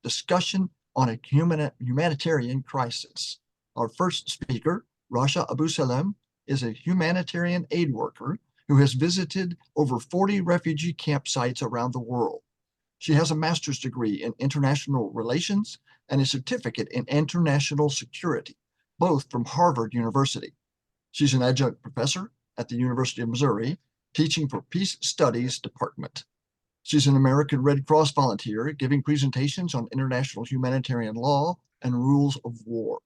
discussion on a humanitarian crisis. Our first speaker, Rasha Abousalem, is a humanitarian aid worker who has visited over 40 refugee campsites around the world. She has a master's degree in international relations and a certificate in international security, both from Harvard University. She's an adjunct professor at the University of Missouri, teaching for Peace Studies Department. She's an American Red Cross volunteer, giving presentations on international humanitarian law and rules of war.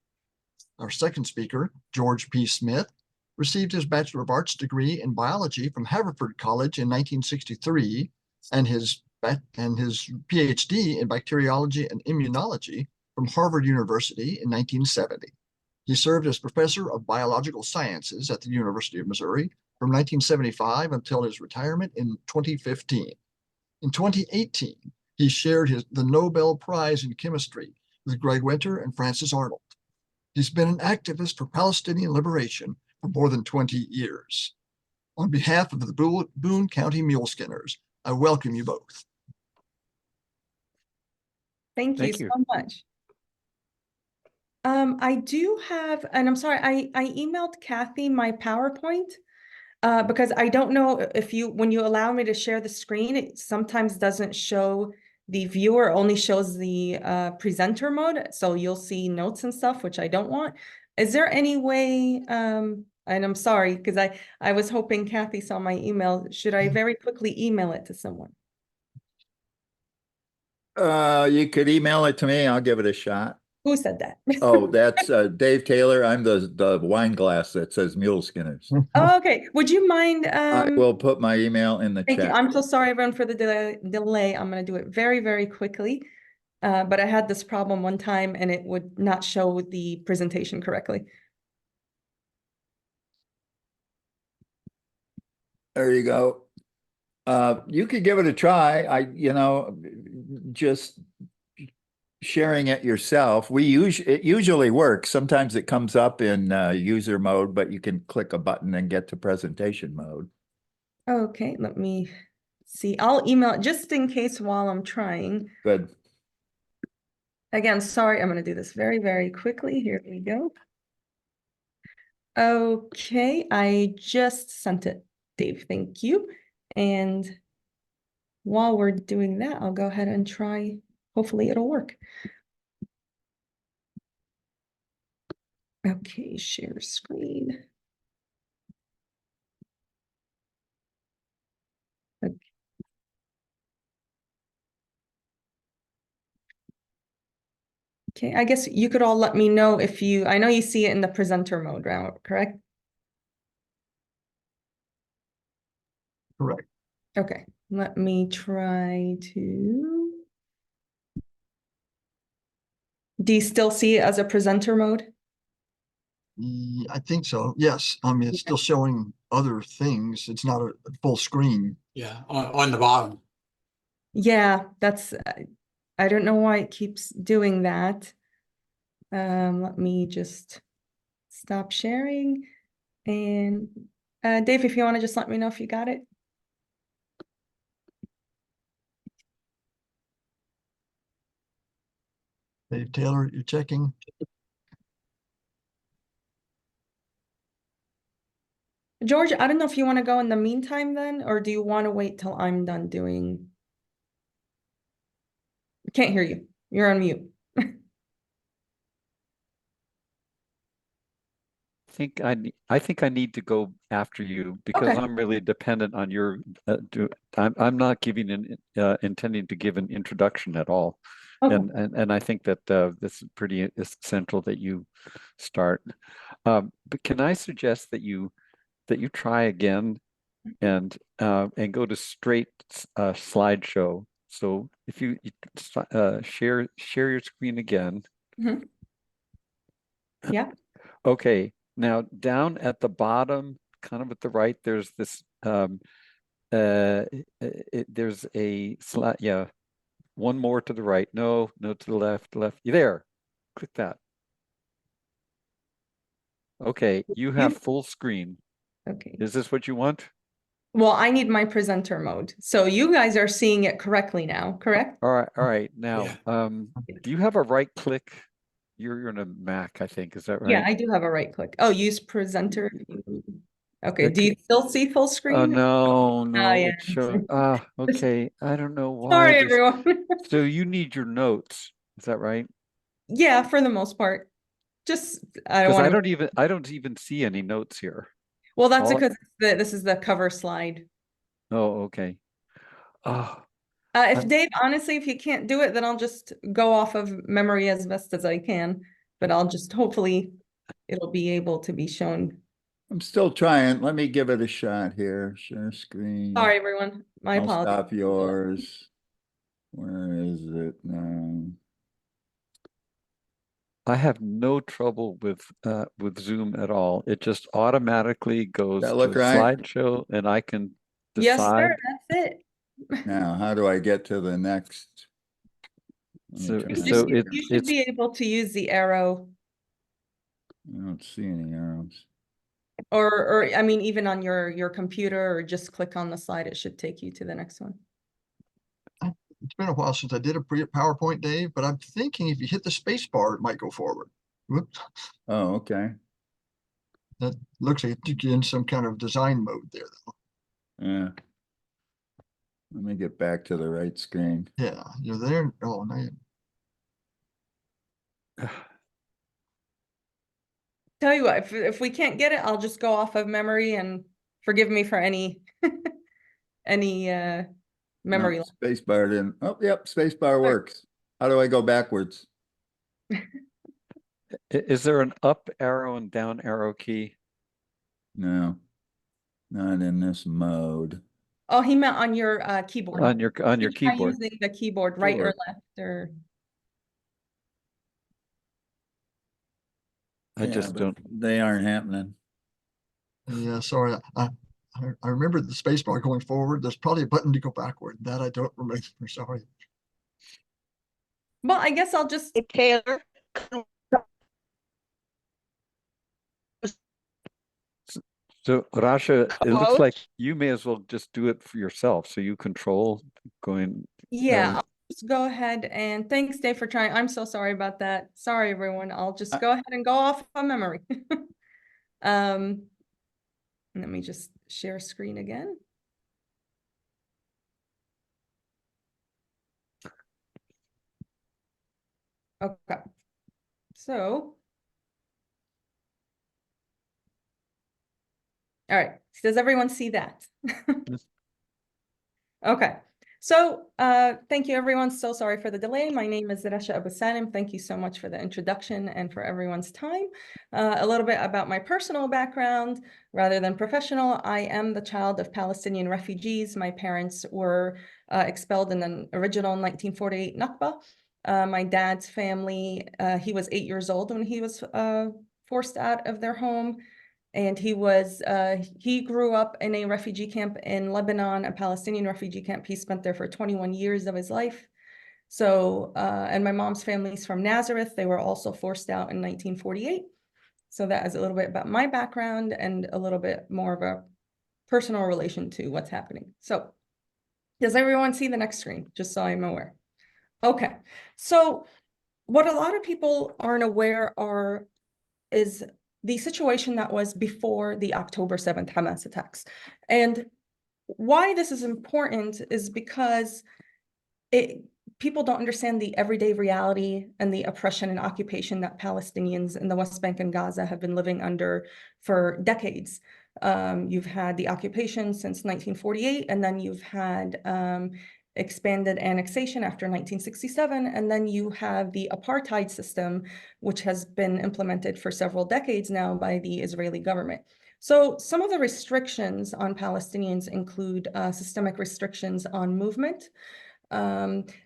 Our second speaker, George P. Smith, received his Bachelor of Arts degree in biology from Haverford College in 1963 and his PhD in bacteriology and immunology from Harvard University in 1970. He served as professor of biological sciences at the University of Missouri from 1975 until his retirement in 2015. In 2018, he shared the Nobel Prize in Chemistry with Greg Winter and Francis Arnold. He's been an activist for Palestinian liberation for more than 20 years. On behalf of the Boone County Muleskinners, I welcome you both. Thank you so much. I do have, and I'm sorry, I emailed Kathy my PowerPoint because I don't know if when you allow me to share the screen, it sometimes doesn't show the viewer, only shows the presenter mode. So you'll see notes and stuff, which I don't want. Is there any way, and I'm sorry, because I was hoping Kathy saw my email. Should I very quickly email it to someone? You could email it to me. I'll give it a shot. Who said that? Oh, that's Dave Taylor. I'm the wine glass that says Muleskinners. Oh, okay. Would you mind? I will put my email in the Thank chat. you. I'm so sorry, everyone, for the delay. I'm going to do it very, very quickly. But I had this problem one time and it would not show the presentation correctly. There you go. You could give it a try. Just sharing it yourself. It usually works. Sometimes it comes up in user mode, but you can click a button and get to presentation mode. Okay, let me see. I'll email it just in case while I'm trying. Good. Again, sorry, I'm going to do this very, very quickly. Here we go. Okay, I just sent it, Dave. Thank you. And while we're doing that, I'll go ahead and try. Hopefully it'll work. Okay, share screen. Okay. Okay, I guess you could all let me know if I know you see it in the presenter mode, right? Correct? Correct. Okay, let me try to. Do you still see it as a presenter mode? I think so. Yes. I mean, it's still showing other things. It's not a full screen. Yeah, on the bottom. Yeah, that's, I don't know why it keeps doing that. Let me just stop sharing. And Dave, if you want to just let me know if you got it. Dave Taylor, you're checking. George, I don't know if you want to go in the meantime then, or do you want to wait till I'm done doing? I can't hear you. You're on mute. I think I need to go after you because Okay. I'm really dependent on your. I'm not intending to give an introduction at all, Okay. and I think that this is pretty essential that you start. But can I suggest that you try again and go to straight slideshow? So if you share your screen again. Mm-hmm. Yeah. Okay. Now down at the bottom, kind of at the right, there's this there's a slide. Yeah, one more to the right. No, to the left. You there? Click that. Okay, you have full screen. Okay. Is this what you want? Well, I need my presenter mode. So you guys are seeing it correctly now, correct? All right. Now, Yeah. do you have a right click? You're in a Mac, I think. Is that Yeah, right? I do have a right click. Oh, use presenter. Okay, do Okay. you still see full screen? No, Oh, no, yeah. it's showing. Okay. I don't know why Sorry, this. everyone. So you need your notes. Is that right? Yeah, for the most part. Just, I don't Because want to. I don't even see any notes here. Well, that's All, because this is the cover slide. oh, okay. Oh, If I'm, Dave, honestly, if you can't do it, then I'll just go off of memory as best as I can. But I'll just hopefully it'll be able to be shown. I'm still trying. Let me give it a shot here. Share screen. Sorry, everyone. My I'll apologies. stop yours. Where is it now? I have no trouble with Zoom at all. It just automatically goes That to look right? slideshow, and I can Yes, sir. decide. That's it. Now, how do I get to the next? Let me So try so it. You should it's be able to use the arrow, I don't see any arrows. or I mean, even on your computer, or just click on the slide. It should take you to the next one. It's been a while since I did a PowerPoint, Dave, but I'm thinking if you hit the space bar, it might go forward. Whoops. Oh, okay. That looks like you're in some kind of design mode there, though. Yeah. Let me get back to the right screen. Yeah, you're there. Oh, no. Tell you what, if we can't get it, I'll just go off of memory, and forgive me for any any memory. No, space bar didn't. Oh, yep, space bar works. How do I go backwards? is there an up arrow and down arrow key? No, not in this mode. Oh, he meant on your keyboard. On your Try keyboard. using the keyboard, right or Sure. left, or I just but don't. They aren't happening. Yeah, sorry. I remember the space bar going forward. There's probably a button to go backward. That I don't remember. Sorry. well, I guess I'll just. Hey, Taylor, So Rasha, it looks Hello? like you may as well just do it for yourself. So you control going. Yeah, I'll just go ahead, and thanks, Dave, for trying. I'm so sorry about that. Sorry, everyone. I'll just go ahead and go off on memory. Let me just share screen again. Okay. So, all right. Does everyone see that? Okay. So, thank you, everyone. So sorry for the delay. My name is Rasha Abousalem. Thank you so much for the introduction and for everyone's time. A little bit about my personal background rather than professional. I am the child of Palestinian refugees. My parents were expelled in the original 1948 Nakba. My dad's family, he was 8 years old when he was forced out of their home. And he grew up in a refugee camp in Lebanon, a Palestinian refugee camp. He spent there for 21 years of his life. So, and my mom's family's from Nazareth. They were also forced out in 1948. So that is a little bit about my background and a little bit more of a personal relation to what's happening. So does everyone see the next screen? Just so I'm aware. Okay. So what a lot of people aren't aware is the situation that was before the October 7th Hamas attacks. And why this is important is because people don't understand the everyday reality and the oppression and occupation that Palestinians in the West Bank and Gaza have been living under for decades. You've had the occupation since 1948, and then you've had expanded annexation after 1967, and then you have the apartheid system, which has been implemented for several decades now by the Israeli government. So some of the restrictions on Palestinians include systemic restrictions on movement.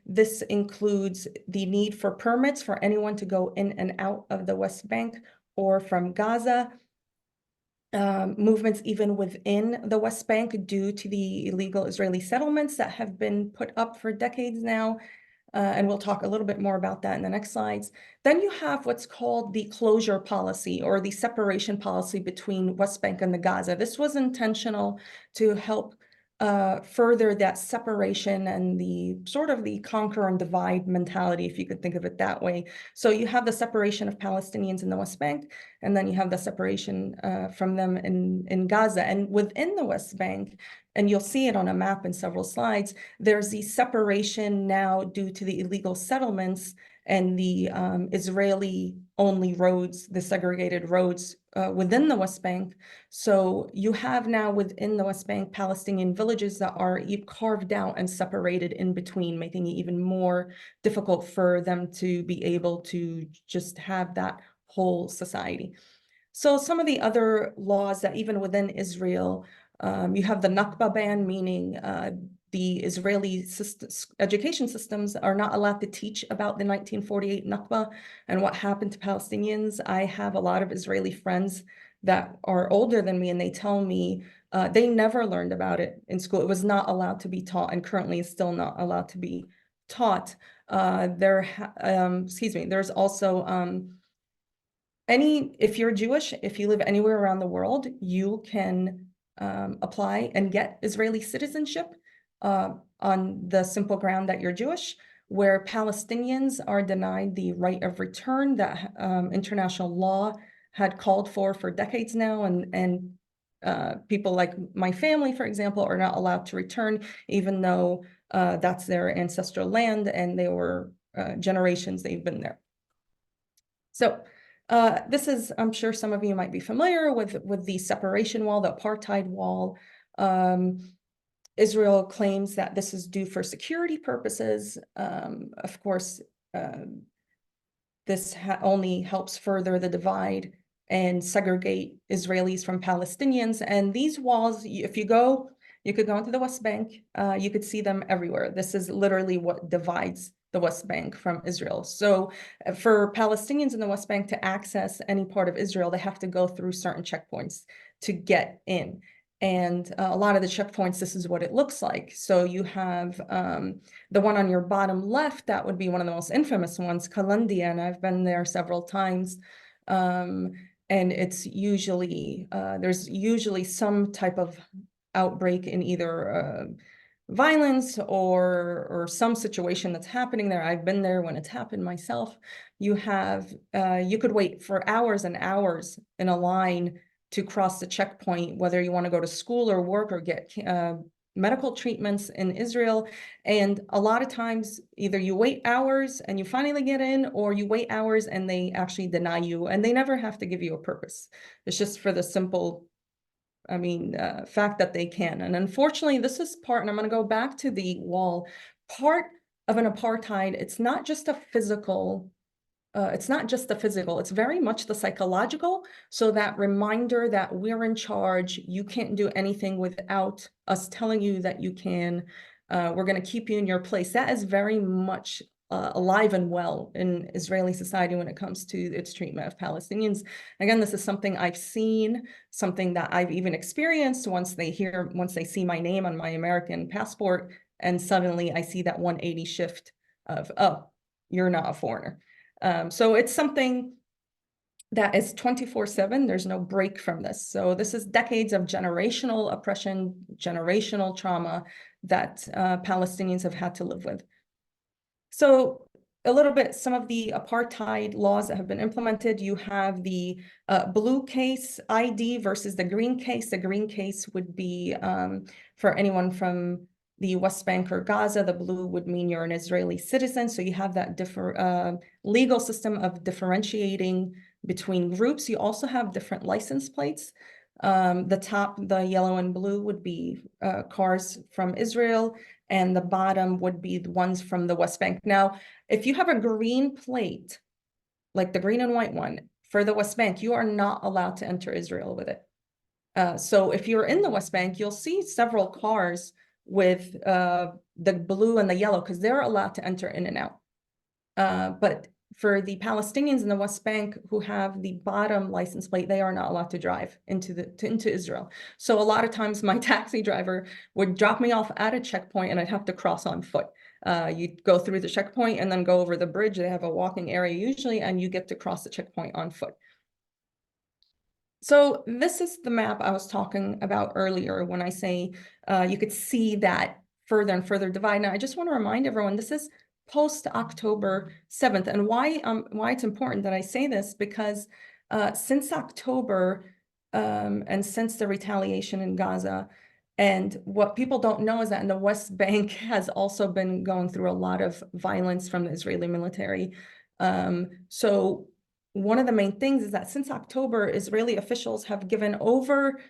This includes the need for permits for anyone to go in and out of the West Bank or from Gaza. Movements even within the West Bank due to the illegal Israeli settlements that have been put up for decades now. And we'll talk a little bit more about that in the next slides. Then you have what's called the closure policy, or the separation policy between West Bank and the Gaza. This was intentional to help further that separation and the sort of the conquer and divide mentality, if you could think of it that way. So you have the separation of Palestinians in the West Bank, and then you have the separation from them in Gaza. And within the West Bank, and you'll see it on a map in several slides, there's the separation now due to the illegal settlements and the Israeli-only roads, the segregated roads within the West Bank. So you have now within the West Bank Palestinian villages that are carved out and separated in between, making it even more difficult for them to be able to just have that whole society. So some of the other laws that even within Israel, you have the Nakba ban, meaning the Israeli education systems are not allowed to teach about the 1948 Nakba and what happened to Palestinians. I have a lot of Israeli friends that are older than me, and they tell me they never learned about it in school. It was not allowed to be taught, and currently is still not allowed to be taught. There's also if you're Jewish, if you live anywhere around the world, you can apply and get Israeli citizenship on the simple ground that you're Jewish, where Palestinians are denied the right of return that international law had called for decades now, and people like my family, for example, are not allowed to return, even though that's their ancestral land and they were generations they've been there. So this is, I'm sure some of you might be familiar with the separation wall, the apartheid wall. Israel claims that this is due for security purposes. Of course, this only helps further the divide and segregate Israelis from Palestinians. And these walls, if you go, you could go into the West Bank, you could see them everywhere. This is literally what divides the West Bank from Israel. So for Palestinians in the West Bank to access any part of Israel, they have to go through certain checkpoints to get in. And a lot of the checkpoints, this is what it looks like. So you have the one on your bottom left, that would be one of the most infamous ones, Kalandia, and I've been there several times. And it's usually, there's usually some type of outbreak in either violence or some situation that's happening there. I've been there when it's happened myself. You have, you could wait for hours and hours in a line to cross the checkpoint, whether you want to go to school or work or get medical treatments in Israel. And a lot of times, either you wait hours and you finally get in, or you wait hours and they actually deny you, and they never have to give you a purpose. It's just for the simple, fact that they can. And unfortunately, this is part, and I'm going to go back to the wall, part of an apartheid. It's not just a physical, it's very much the psychological. So that reminder that we're in charge, you can't do anything without us telling you that you can, we're going to keep you in your place. That is very much alive and well in Israeli society when it comes to its treatment of Palestinians. Again, this is something I've seen, something that I've even experienced once they see my name on my American passport, and suddenly I see that 180 shift of, oh, you're not a foreigner. So it's something that is 24/7. There's no break from this. So this is decades of generational oppression, generational trauma that Palestinians have had to live with. So a little bit, some of the apartheid laws that have been implemented, you have the blue case ID versus the green case. The green case would be for anyone from the West Bank or Gaza. The blue would mean you're an Israeli citizen. So you have that legal system of differentiating between groups. You also have different license plates. The top, the yellow and blue, would be cars from Israel, and the bottom would be the ones from the West Bank. Now, if you have a green plate, like the green and white one for the West Bank, you are not allowed to enter Israel with it. So if you're in the West Bank, you'll see several cars with the blue and the yellow, because they're allowed to enter in and out. But for the Palestinians in the West Bank who have the bottom license plate, they are not allowed to drive into Israel. So a lot of times my taxi driver would drop me off at a checkpoint and I'd have to cross on foot. You'd go through the checkpoint and then go over the bridge. They have a walking area usually, and you get to cross the checkpoint on foot. So this is the map I was talking about earlier when I say you could see that further and further divide. Now, I just want to remind everyone, this is post October 7th. And why it's important that I say this, because since October and since the retaliation in Gaza, and what people don't know is that in the West Bank has also been going through a lot of violence from the Israeli military. So one of the main things is that since October, Israeli officials have given over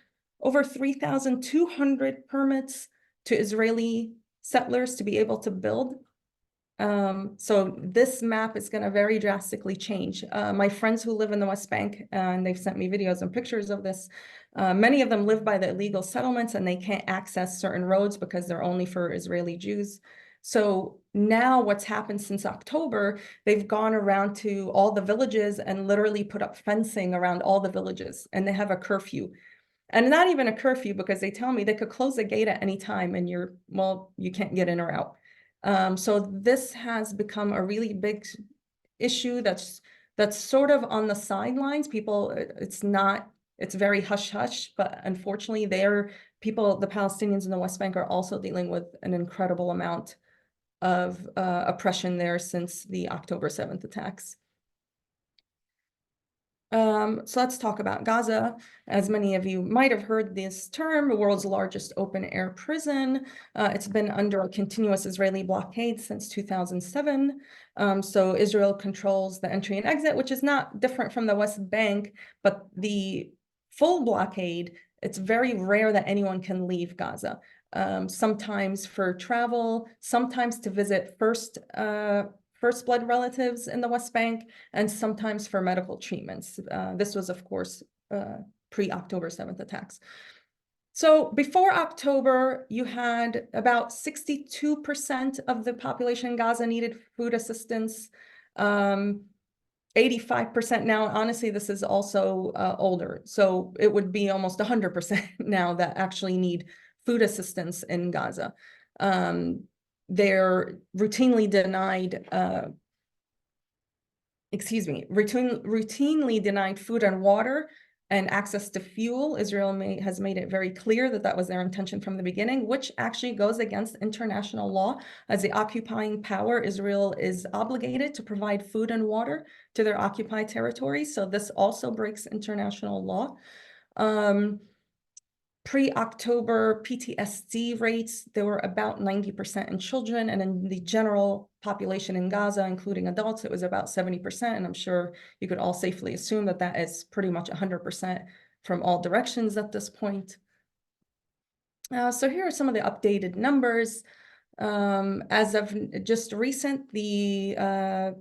3,200 permits to Israeli settlers to be able to build. So this map is going to very drastically change. My friends who live in the West Bank, and they've sent me videos and pictures of this, many of them live by the illegal settlements and they can't access certain roads because they're only for Israeli Jews. So now what's happened since October, they've gone around to all the villages and literally put up fencing around all the villages, and they have a curfew. And not even a curfew, because they tell me they could close the gate at any time and you can't get in or out. So this has become a really big issue that's sort of on the sidelines. People, it's very hush-hush, but unfortunately the Palestinians in the West Bank are also dealing with an incredible amount of oppression there since the October 7th attacks. So let's talk about Gaza. As many of you might have heard this term, the world's largest open-air prison. It's been under a continuous Israeli blockade since 2007. So Israel controls the entry and exit, which is not different from the West Bank, but the full blockade, it's very rare that anyone can leave Gaza. Sometimes for travel, sometimes to visit first blood relatives in the West Bank, and sometimes for medical treatments. This was, of course, pre-October 7th attacks. So before October, you had about 62% of the population in Gaza needed food assistance. 85% now. Honestly, this is also older. So it would be almost 100% now that actually need food assistance in Gaza. They're routinely denied, routinely denied food and water and access to fuel. Israel has made it very clear that that was their intention from the beginning, which actually goes against international law. As the occupying power, Israel is obligated to provide food and water to their occupied territories. So this also breaks international law. Pre-October PTSD rates, they were about 90% in children, and in the general population in Gaza, including adults, it was about 70%, and I'm sure you could all safely assume that that is pretty much 100% from all directions at this point. So here are some of the updated numbers. As of just recent, the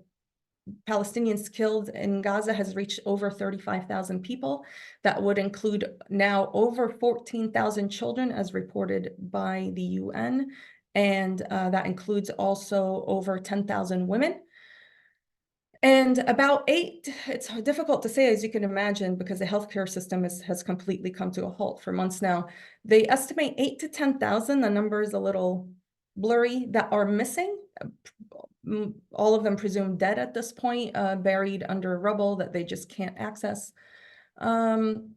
Palestinians killed in Gaza has reached over 35,000 people. That would include now over 14,000 children as reported by the UN. And that includes also over 10,000 women. And about it's difficult to say, as you can imagine, because the healthcare system has completely come to a halt for months now. They estimate 8 to 10,000, the number is a little blurry, that are missing. All of them presumed dead at this point, buried under rubble that they just can't access. And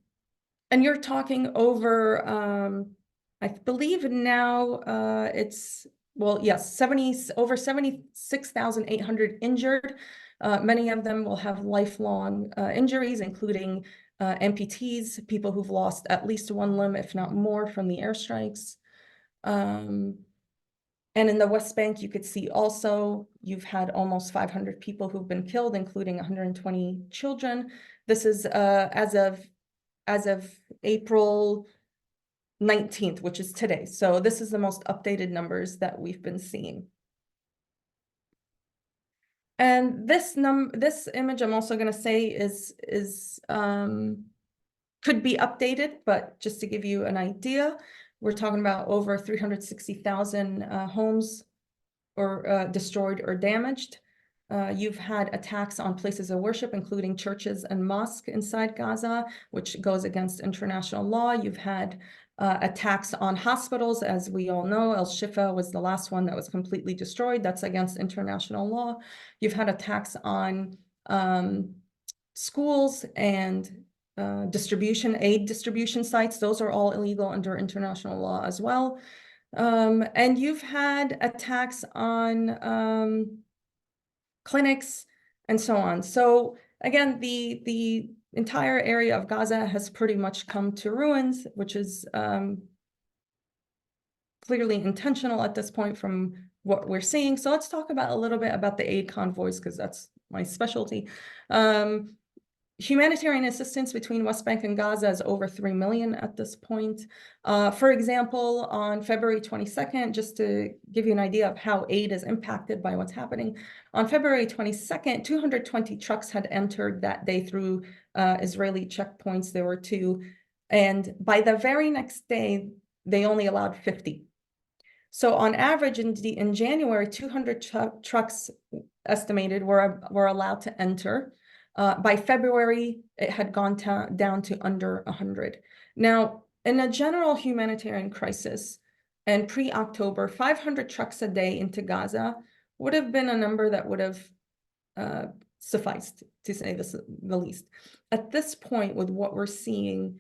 you're talking over, I believe now it's, well, yes, over 76,800 injured. Many of them will have lifelong injuries, including amputees, people who've lost at least one limb, if not more, from the airstrikes. And in the West Bank, you could see also, you've had almost 500 people who've been killed, including 120 children. This is as of April 19th, which is today. So this is the most updated numbers that we've been seeing. And this image I'm also going to say could be updated, but just to give you an idea, we're talking about over 360,000 homes or destroyed or damaged. You've had attacks on places of worship, including churches and mosques inside Gaza, which goes against international law. You've had attacks on hospitals. As we all know, El Shifa was the last one that was completely destroyed. That's against international law. You've had attacks on schools and aid distribution sites. Those are all illegal under international law as well. And you've had attacks on clinics and so on. So again, the entire area of Gaza has pretty much come to ruins, which is clearly intentional at this point from what we're seeing. So let's talk about a little bit about the aid convoys, because that's my specialty. Humanitarian assistance between West Bank and Gaza is over 3 million at this point. For example, on February 22nd, just to give you an idea of how aid is impacted by what's happening, on February 22nd, 220 trucks had entered that day through Israeli checkpoints. There were 2. And by the very next day, they only allowed 50. So on average, in January, 200 trucks estimated were allowed to enter. By February, it had gone down to under 100. Now, in a general humanitarian crisis and pre-October, 500 trucks a day into Gaza would have been a number that would have sufficed, to say the least. At this point, with what we're seeing,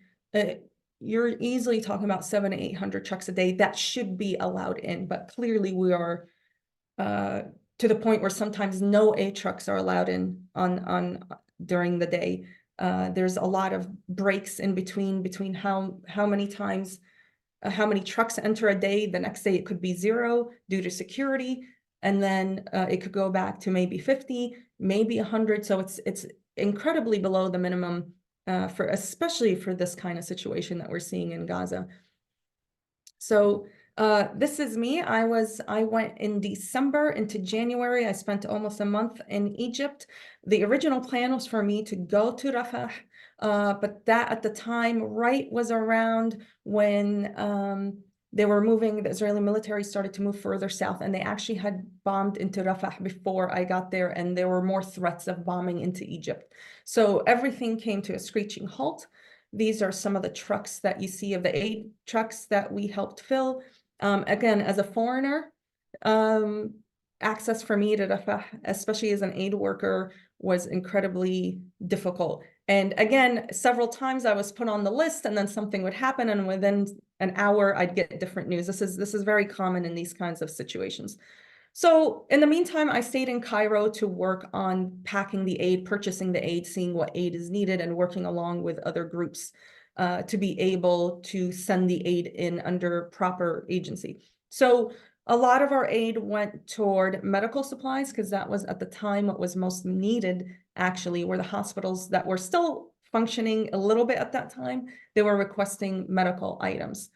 you're easily talking about 700 to 800 trucks a day that should be allowed in, but clearly we are to the point where sometimes no aid trucks are allowed in on during the day. There's a lot of breaks in between how many times, how many trucks enter a day. The next day it could be 0 due to security, and then it could go back to maybe 50, maybe 100. So it's incredibly below the minimum especially for this kind of situation that we're seeing in Gaza. So this is me. I went in December into January. I spent almost a month in Egypt. The original plan was for me to go to Rafah, but that at the time, was around when the Israeli military started to move further south, and they actually had bombed into Rafah before I got there, and there were more threats of bombing into Egypt. So everything came to a screeching halt. These are some of the trucks that you see of the aid trucks that we helped fill. Again, as a foreigner, access for me to Rafah, especially as an aid worker, was incredibly difficult. And again, several times I was put on the list, and then something would happen, and within an hour I'd get different news. This is very common in these kinds of situations. So in the meantime, I stayed in Cairo to work on packing the aid, purchasing the aid, seeing what aid is needed, and working along with other groups to be able to send the aid in under proper agency. So a lot of our aid went toward medical supplies, because that was at the time what was most needed, actually, were the hospitals that were still functioning a little bit at that time. They were requesting medical items.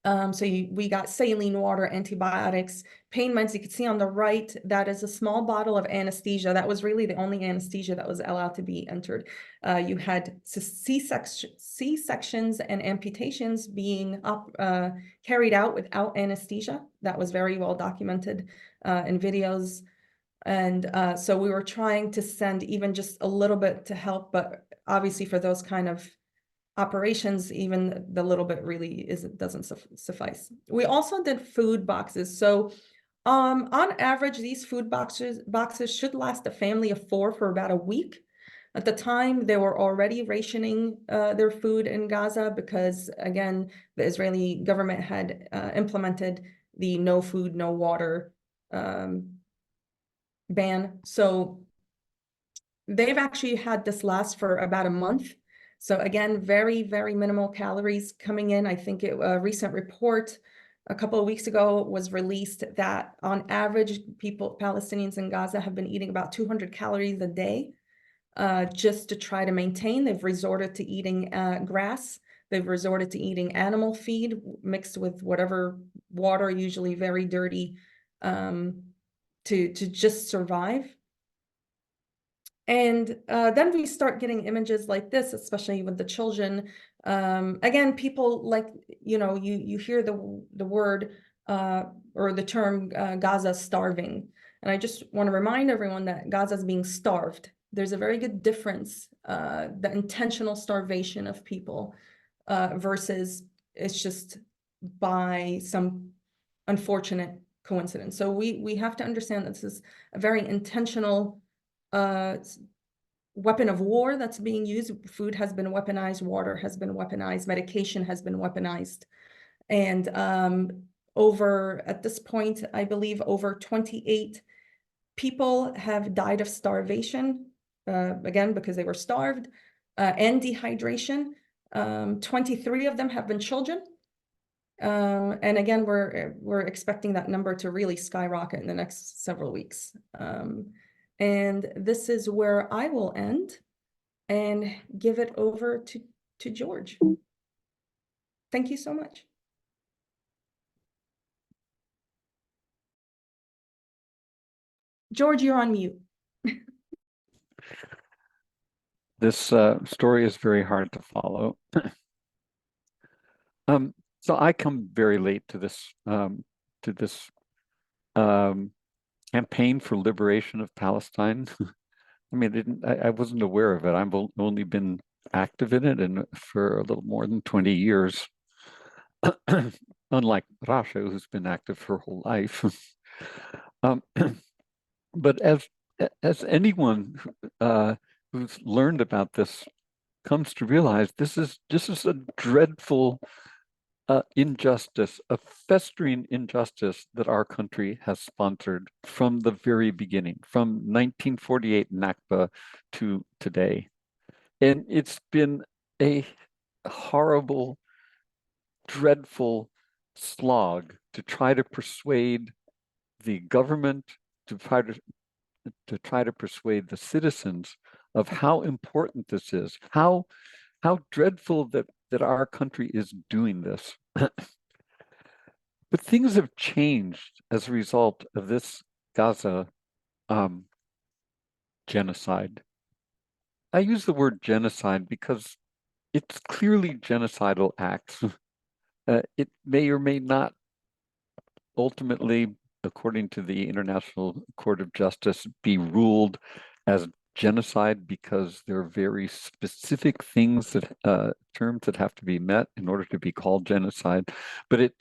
We got saline water, antibiotics, pain meds. You can see on the right, that is a small bottle of anesthesia. That was really the only anesthesia that was allowed to be entered. You had C-sections and amputations being carried out without anesthesia. That was very well documented in videos. And so we were trying to send even just a little bit to help, but obviously for those kind of operations, even the little bit really doesn't suffice. We also did food boxes. So on average, these food boxes should last a family of 4 for about a week. At the time, they were already rationing their food in Gaza because, again, the Israeli government had implemented the no food, no water ban. So they've actually had this last for about a month. So again, very, very minimal calories coming in. I think a recent report a couple of weeks ago was released that on average, Palestinians in Gaza have been eating about 200 calories a day just to try to maintain. They've resorted to eating grass. They've resorted to eating animal feed mixed with whatever water, usually very dirty, to just survive. And then we start getting images like this, especially with the children. Again, people like, you hear the word or the term Gaza starving. And I just want to remind everyone that Gaza is being starved. There's a very good difference, the intentional starvation of people versus it's just by some unfortunate coincidence. So we have to understand that this is a very intentional weapon of war that's being used. Food has been weaponized, water has been weaponized, medication has been weaponized. And at this point, I believe over 28 people have died of starvation, again, because they were starved, and dehydration. 23 of them have been children. And again, we're expecting that number to really skyrocket in the next several weeks. And this is where I will end and give it over to George. Thank you so much. George, you're on mute. This story is very hard to follow. So I come very late to this campaign for liberation of Palestine. I mean, I wasn't aware of it. I've only been active in it and for a little more than 20 years, unlike Rasha, who's been active her whole life. But as anyone who's learned about this comes to realize, this is a dreadful injustice, a festering injustice that our country has sponsored from the very beginning, from 1948 Nakba to today. And it's been a horrible, dreadful slog to try to persuade the government, to try to persuade the citizens of how important this is, how dreadful that our country is doing this. But things have changed as a result of this Gaza genocide. I use the word genocide because it's clearly genocidal acts. It may or may not ultimately, according to the International Court of Justice, be ruled as genocide because there are very specific things that terms that have to be met in order to be called genocide. But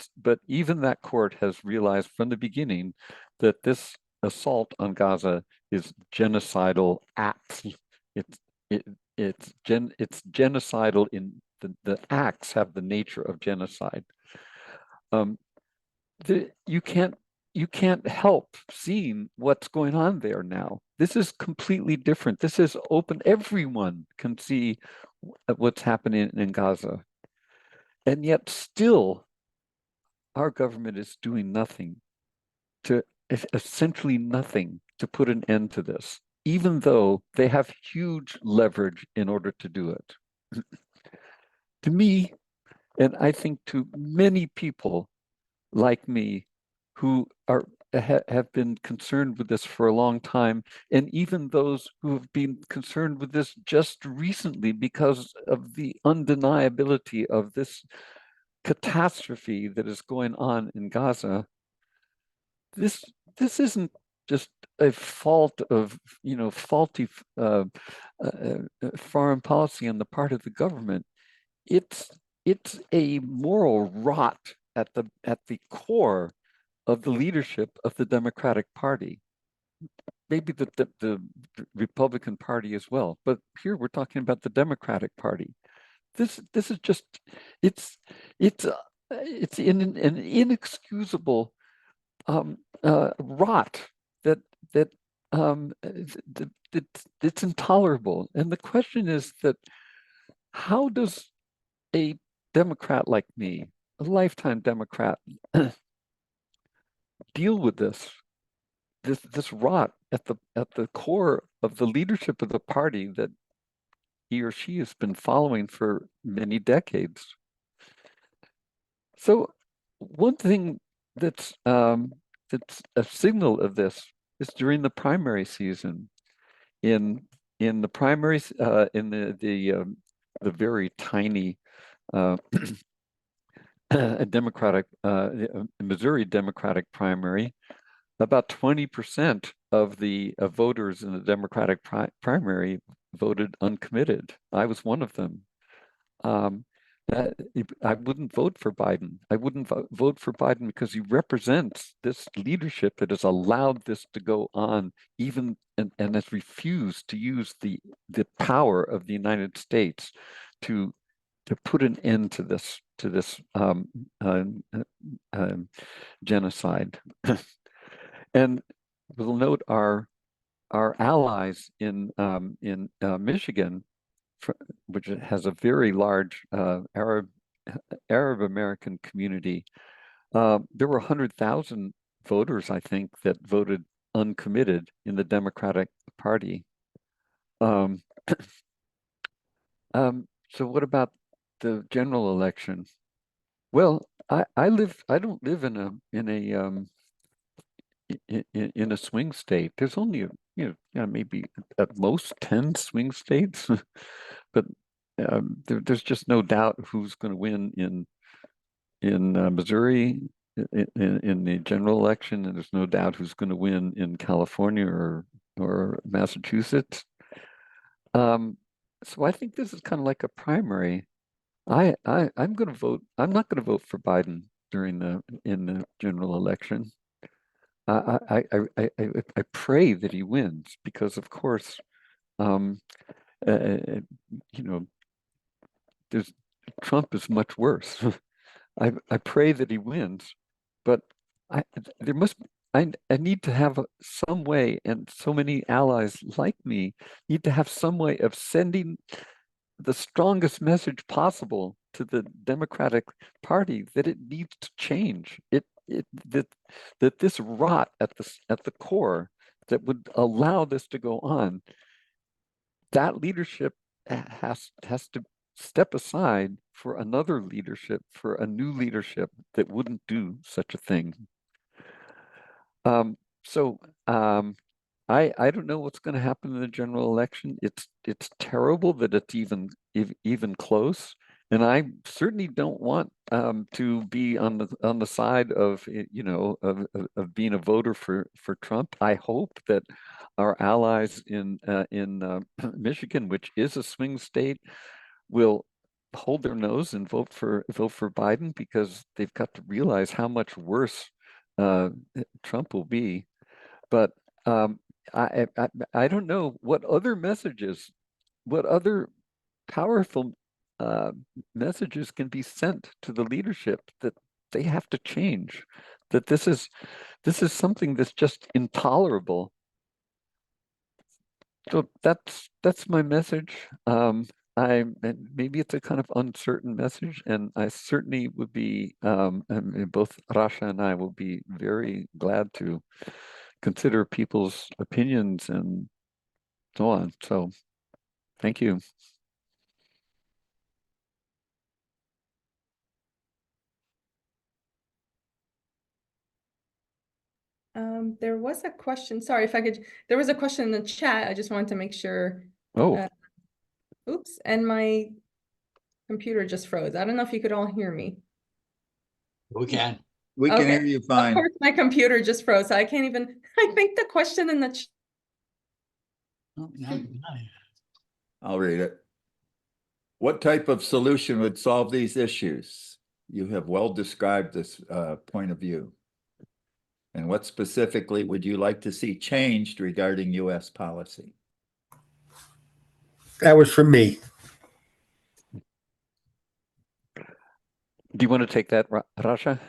even that court has realized from the beginning that this assault on Gaza is genocidal acts. It's genocidal in the acts have the nature of genocide. You can't help seeing what's going on there now. This is completely different. This is open. Everyone can see what's happening in Gaza. And yet still, our government is doing nothing essentially nothing to put an end to this, even though they have huge leverage in order to do it. To me, and I think to many people like me who have been concerned with this for a long time, and even those who have been concerned with this just recently because of the undeniability of this catastrophe that is going on in Gaza, this isn't just a fault of faulty foreign policy on the part of the government. It's a moral rot at the core of the leadership of the Democratic Party, maybe the Republican Party as well, but here we're talking about the Democratic Party. This is just it's in an inexcusable rot that it's intolerable. And the question is that how does a Democrat like me, a lifetime Democrat, deal with this rot at the core of the leadership of the party that he or she has been following for many decades? So one thing that's a signal of this is during the primary season. In the primaries, in the very tiny Democratic Missouri Democratic primary, about 20% of the voters in the Democratic primary voted uncommitted. I was one of them. I wouldn't vote for Biden. I wouldn't vote for Biden because he represents this leadership that has allowed this to go on, even and has refused to use the the power of the United States to put an end to this genocide. And we'll note our allies in Michigan, which has a very large Arab American community. There were 100,000 voters, I think, that voted uncommitted in the Democratic Party. So what about the general election? Well, I don't live in a swing state. There's only maybe at most 10 swing states, but there's just no doubt who's going to win in Missouri in the general election, and there's no doubt who's going to win in California or Massachusetts. So I think this is kind of like a primary. I'm going to vote. I'm not going to vote for Biden in the general election. I pray that he wins because, of course, there's Trump is much worse. I pray that he wins, but I need to have some way, and so many allies like me need to have some way of sending the strongest message possible to the Democratic Party that it needs to change. That this rot at the core that would allow this to go on, that leadership has to step aside for another leadership, for a new leadership that wouldn't do such a thing. I don't know what's going to happen in the general election. It's terrible that it's even close, and I certainly don't want to be on the side of of being a voter for Trump. I hope that our allies in Michigan, which is a swing state, will hold their nose and vote for Biden, because they've got to realize how much worse Trump will be. But I don't know what other messages, what other powerful messages can be sent to the leadership that they have to change, that this is something that's just intolerable. So that's my message. And maybe it's a kind of uncertain message, and I certainly would be, both Rasha and I will be very glad to consider people's opinions and so on. So thank you. There was a question. Sorry if I could. There was a question in the chat. I just wanted to make sure. Oh, Oops, and my computer just froze. I don't know if you could all hear me. We can. We can Okay. hear you Of fine. course, my computer just froze. So I can't even. I think the question in the chat. Oh, no. I'll read it. What type of solution would solve these issues? You have well described this point of view. And what specifically would you like to see changed regarding U.S. policy? That was from me. do you want to take that, Rasha?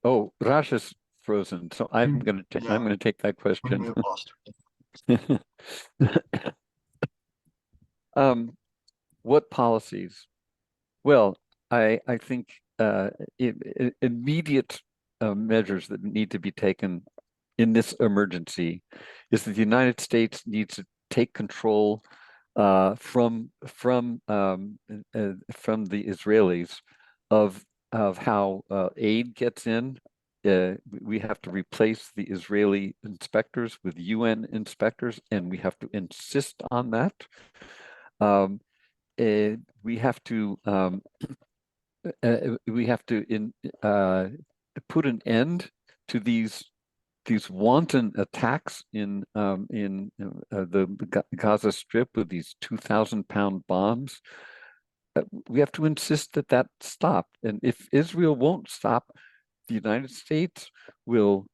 Oh, Rasha's frozen, so I'm going to take that We question. may have lost her. What policies? Well, I think immediate measures that need to be taken in this emergency is that the United States needs to take control from the Israelis of how aid gets in. We have to replace the Israeli inspectors with UN inspectors, and we have to insist on that. We have to put an end to these wanton attacks in the Gaza Strip with these 2,000-pound bombs. We have to insist that that stop. And if Israel won't stop, the United States will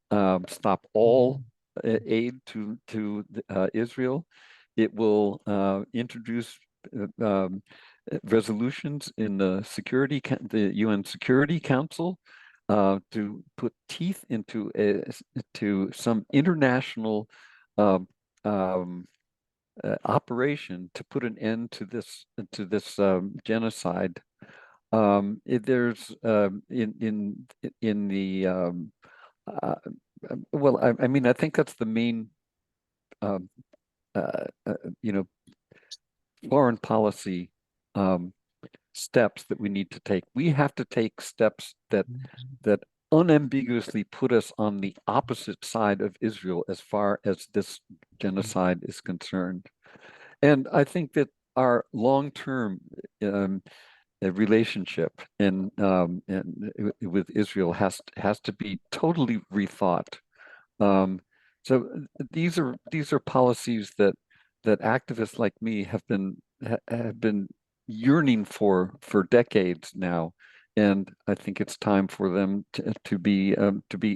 stop all aid to Israel. It will introduce resolutions in the UN Security Council to put teeth into some international operation to put an end to this genocide. There's in the well, I mean, I think that's the main foreign policy steps that we need to take. We have to take steps that unambiguously put us on the opposite side of Israel as far as this genocide is concerned. And I think that our long-term relationship and with Israel has to be totally rethought. So these are policies that activists like me have been yearning for decades now, and I think it's time for them to be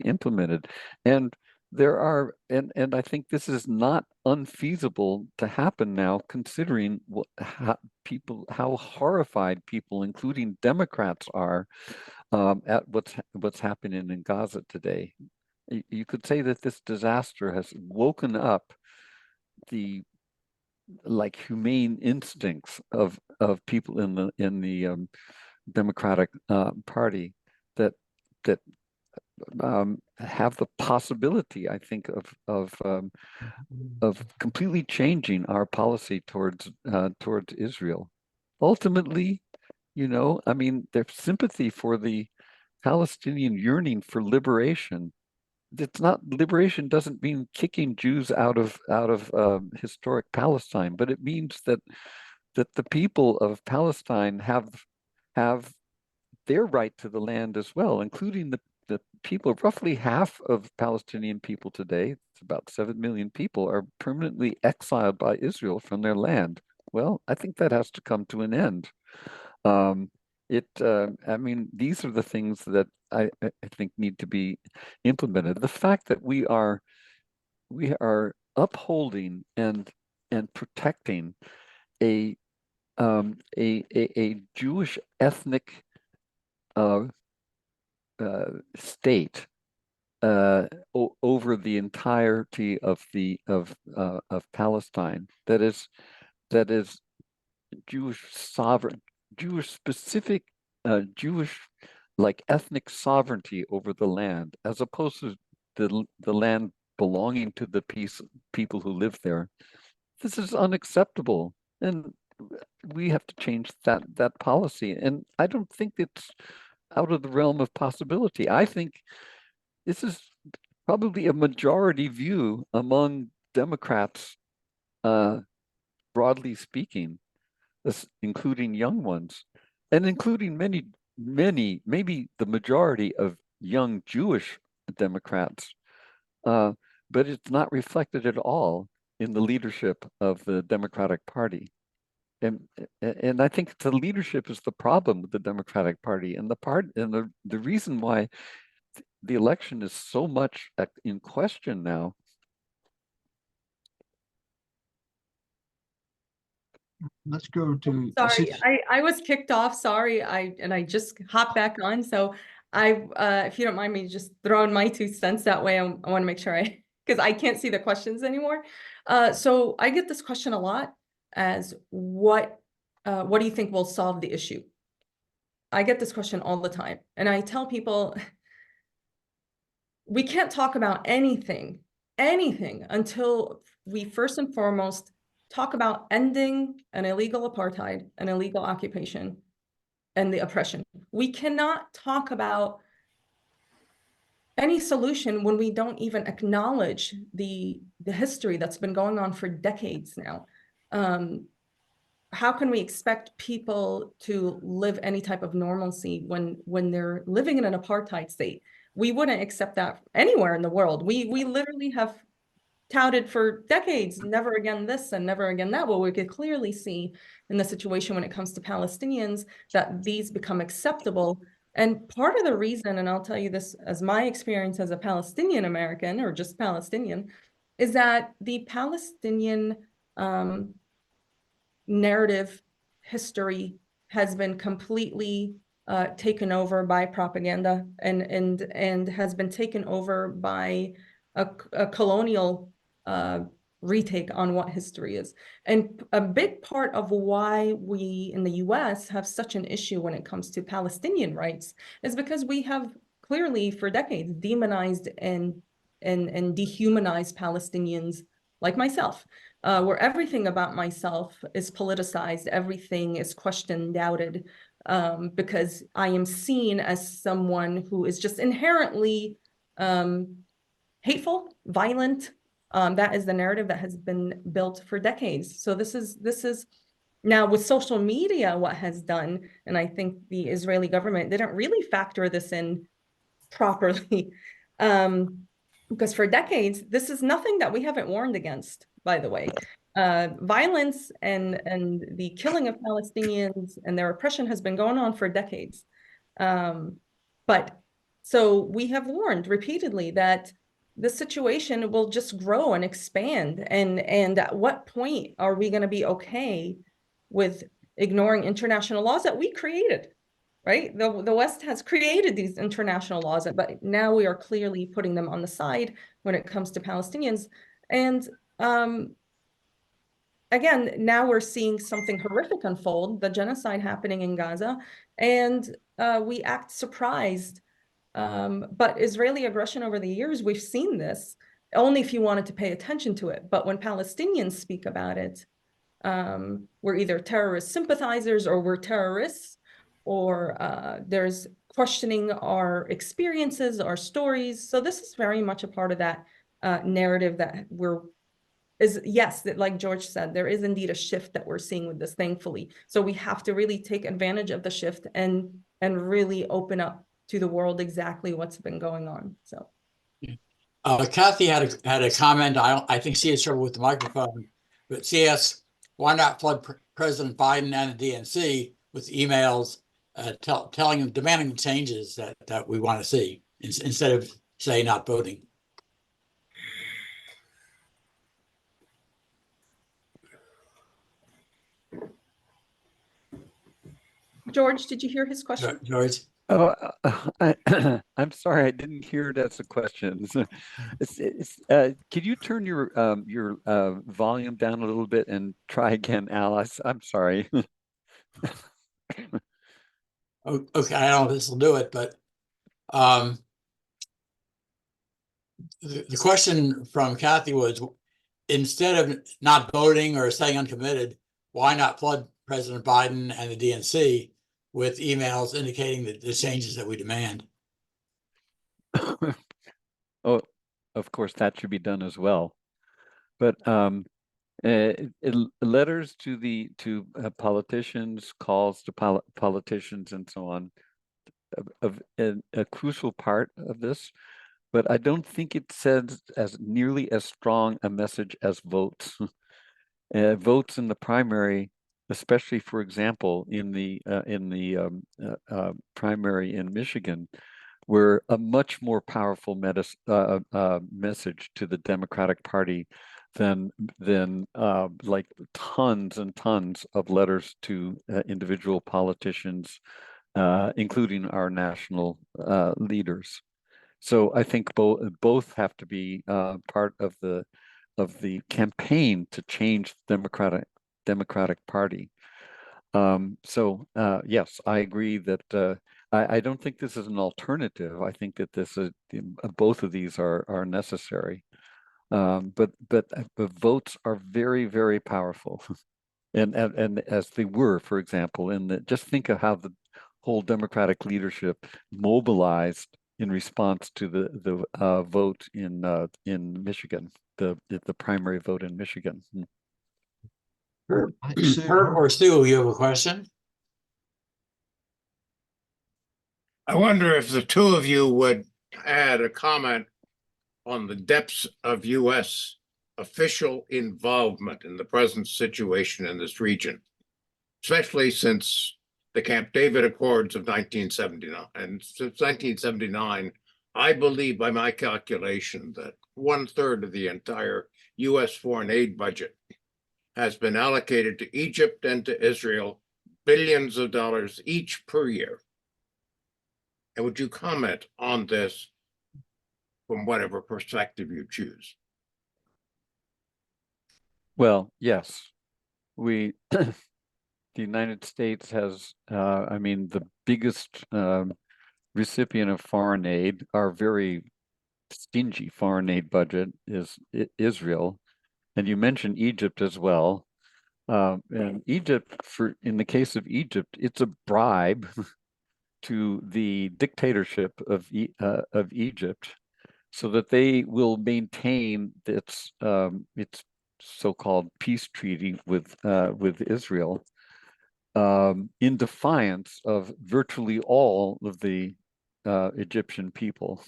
implemented. And there are, and I think this is not unfeasible to happen now, considering how horrified people, including Democrats, are at what's happening in Gaza today. You could say that this disaster has woken up the humane instincts of people in the Democratic Party that have the possibility, I think, of completely changing our policy towards Israel. Ultimately, I mean, their sympathy for the Palestinian yearning for liberation. It's not, liberation doesn't mean kicking Jews out of historic Palestine, but it means that the people of Palestine have their right to the land as well, including the people. Roughly half of Palestinian people today, it's about 7 million people, are permanently exiled by Israel from their land. Well, I think that has to come to an end. I mean, these are the things that I think need to be implemented. The fact that we are upholding and protecting a Jewish ethnic state over the entirety of Palestine, that is Jewish sovereign, Jewish specific, Jewish ethnic sovereignty over the land, as opposed to the land belonging to the people who live there. This is unacceptable, and we have to change that policy. And I don't think it's out of the realm of possibility. I think this is probably a majority view among Democrats, broadly speaking, including young ones, and including many, maybe the majority of young Jewish Democrats. But it's not reflected at all in the leadership of the Democratic Party. And I think the leadership is the problem with the Democratic Party, and the reason why the election is so much in question now. Let's go to. Sorry, I was kicked off. Sorry, I just hopped back on. So if you don't mind me just throwing my 2 cents that way, I want to make sure because I can't see the questions anymore. So I get this question a lot as what do you think will solve the issue? I get this question all the time, and I tell people we can't talk about anything until we first and foremost talk about ending an illegal apartheid, an illegal occupation, and the oppression. We cannot talk about any solution when we don't even acknowledge the history that's been going on for decades now. How can we expect people to live any type of normalcy when they're living in an apartheid state? We wouldn't accept that anywhere in the world. We literally have touted for decades, never again this and never again that. Well, we could clearly see in the situation when it comes to Palestinians that these become acceptable. And part of the reason, and I'll tell you this as my experience as a Palestinian American or just Palestinian, is that the Palestinian narrative history has been completely taken over by propaganda and has been taken over by a colonial retake on what history is. And a big part of why we in the US have such an issue when it comes to Palestinian rights is because we have clearly for decades demonized and dehumanized Palestinians like myself, where everything about myself is politicized, everything is questioned, doubted, because I am seen as someone who is just inherently hateful, violent. That is the narrative that has been built for decades. So this is now with social media, what has done, and I think the Israeli government didn't really factor this in properly. Because for decades, this is nothing that we haven't warned against, by the way. Violence and the killing of Palestinians and their oppression has been going on for decades. But so we have warned repeatedly that the situation will just grow and expand. And at what point are we going to be okay with ignoring international laws that we created? Right? The West has created these international laws, but now we are clearly putting them on the side when it comes to Palestinians. And again, now we're seeing something horrific unfold, the genocide happening in Gaza, and we act surprised. But Israeli aggression over the years, we've seen this, only if you wanted to pay attention to it. But when Palestinians speak about it, we're either terrorist sympathizers or we're terrorists, or there's questioning our experiences, our stories. So this is very much a part of that narrative that yes, that like George said, there is indeed a shift that we're seeing with this, thankfully. So we have to really take advantage of the shift and really open up to the world exactly what's been going on. So Kathy had a comment. I think she had trouble with the microphone, but she asked, why not flood President Biden and the DNC with emails telling them, demanding the changes that we want to see instead of, say, not voting? George, did you hear his question? George? Oh, I'm sorry, I didn't hear it as a question. Could you turn your volume down a little bit and try again, Alice? I'm sorry. Okay, I don't know if this will do it, but the question from Kathy was, instead of not voting or staying uncommitted, why not flood President Biden and the DNC with emails indicating the changes that we demand? Oh, of course, that should be done as well. But letters to politicians, calls to politicians, and so on, a crucial part of this. But I don't think it sends as nearly as strong a message as votes. Votes in the primary, especially, for example, in the primary in Michigan, were a much more powerful message to the Democratic Party than like tons and tons of letters to individual politicians, including our national leaders. So I think both have to be part of the campaign to change the Democratic Party. So yes, I agree that I don't think this is an alternative. I think that this is both of these are necessary. But votes are very, very powerful, and as they were, for example, just think of how the whole Democratic leadership mobilized in response to the vote in Michigan, the primary vote in Michigan. Herb or Stu, you have a question? I wonder if the two of you would add a comment on the depths of U.S. official involvement in the present situation in this region, especially since the Camp David Accords of 1979. And since 1979, I believe by my calculation that 1/3 of the entire US foreign aid budget has been allocated to Egypt and to Israel, billions of dollars each per year. And would you comment on this from whatever perspective you choose? Well, yes, the United States has, I mean, the biggest recipient of foreign aid, our very stingy foreign aid budget is Israel. And you mentioned Egypt as well. And Egypt, in the case of Egypt, it's a bribe to the dictatorship of Egypt, so that they will maintain its so-called peace treaty with Israel, in defiance of virtually all of the Egyptian people.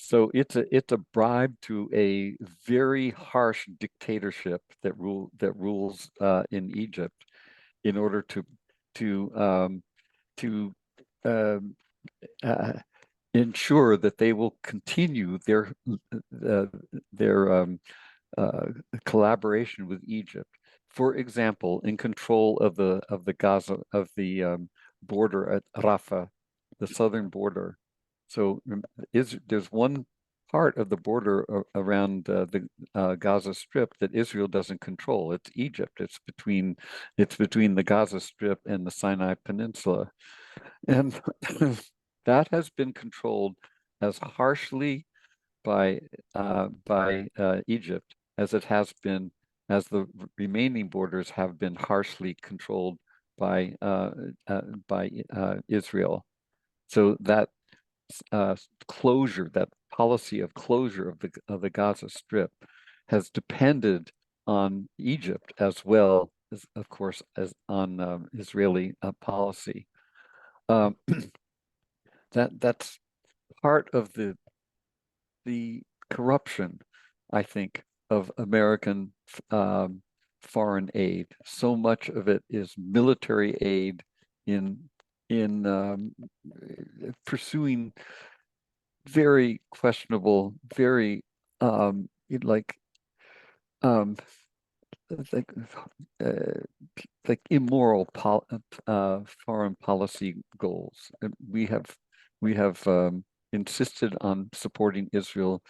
So it's a bribe to a very harsh dictatorship that rules in Egypt, in order to ensure that they will continue their collaboration with Egypt. For example, in control of the Gaza, of the border at Rafah, the southern border. So there's one part of the border around the Gaza Strip that Israel doesn't control. It's Egypt. It's between the Gaza Strip and the Sinai Peninsula, and that has been controlled as harshly by Egypt as it has been, as the remaining borders have been harshly controlled by Israel. So that closure, that policy of closure of the Gaza Strip, has depended on Egypt as well as, of course, as on Israeli policy. That's part of the corruption, I think, of American foreign aid. So much of it is military aid in pursuing very questionable, very like immoral foreign policy goals. We have insisted on supporting Israel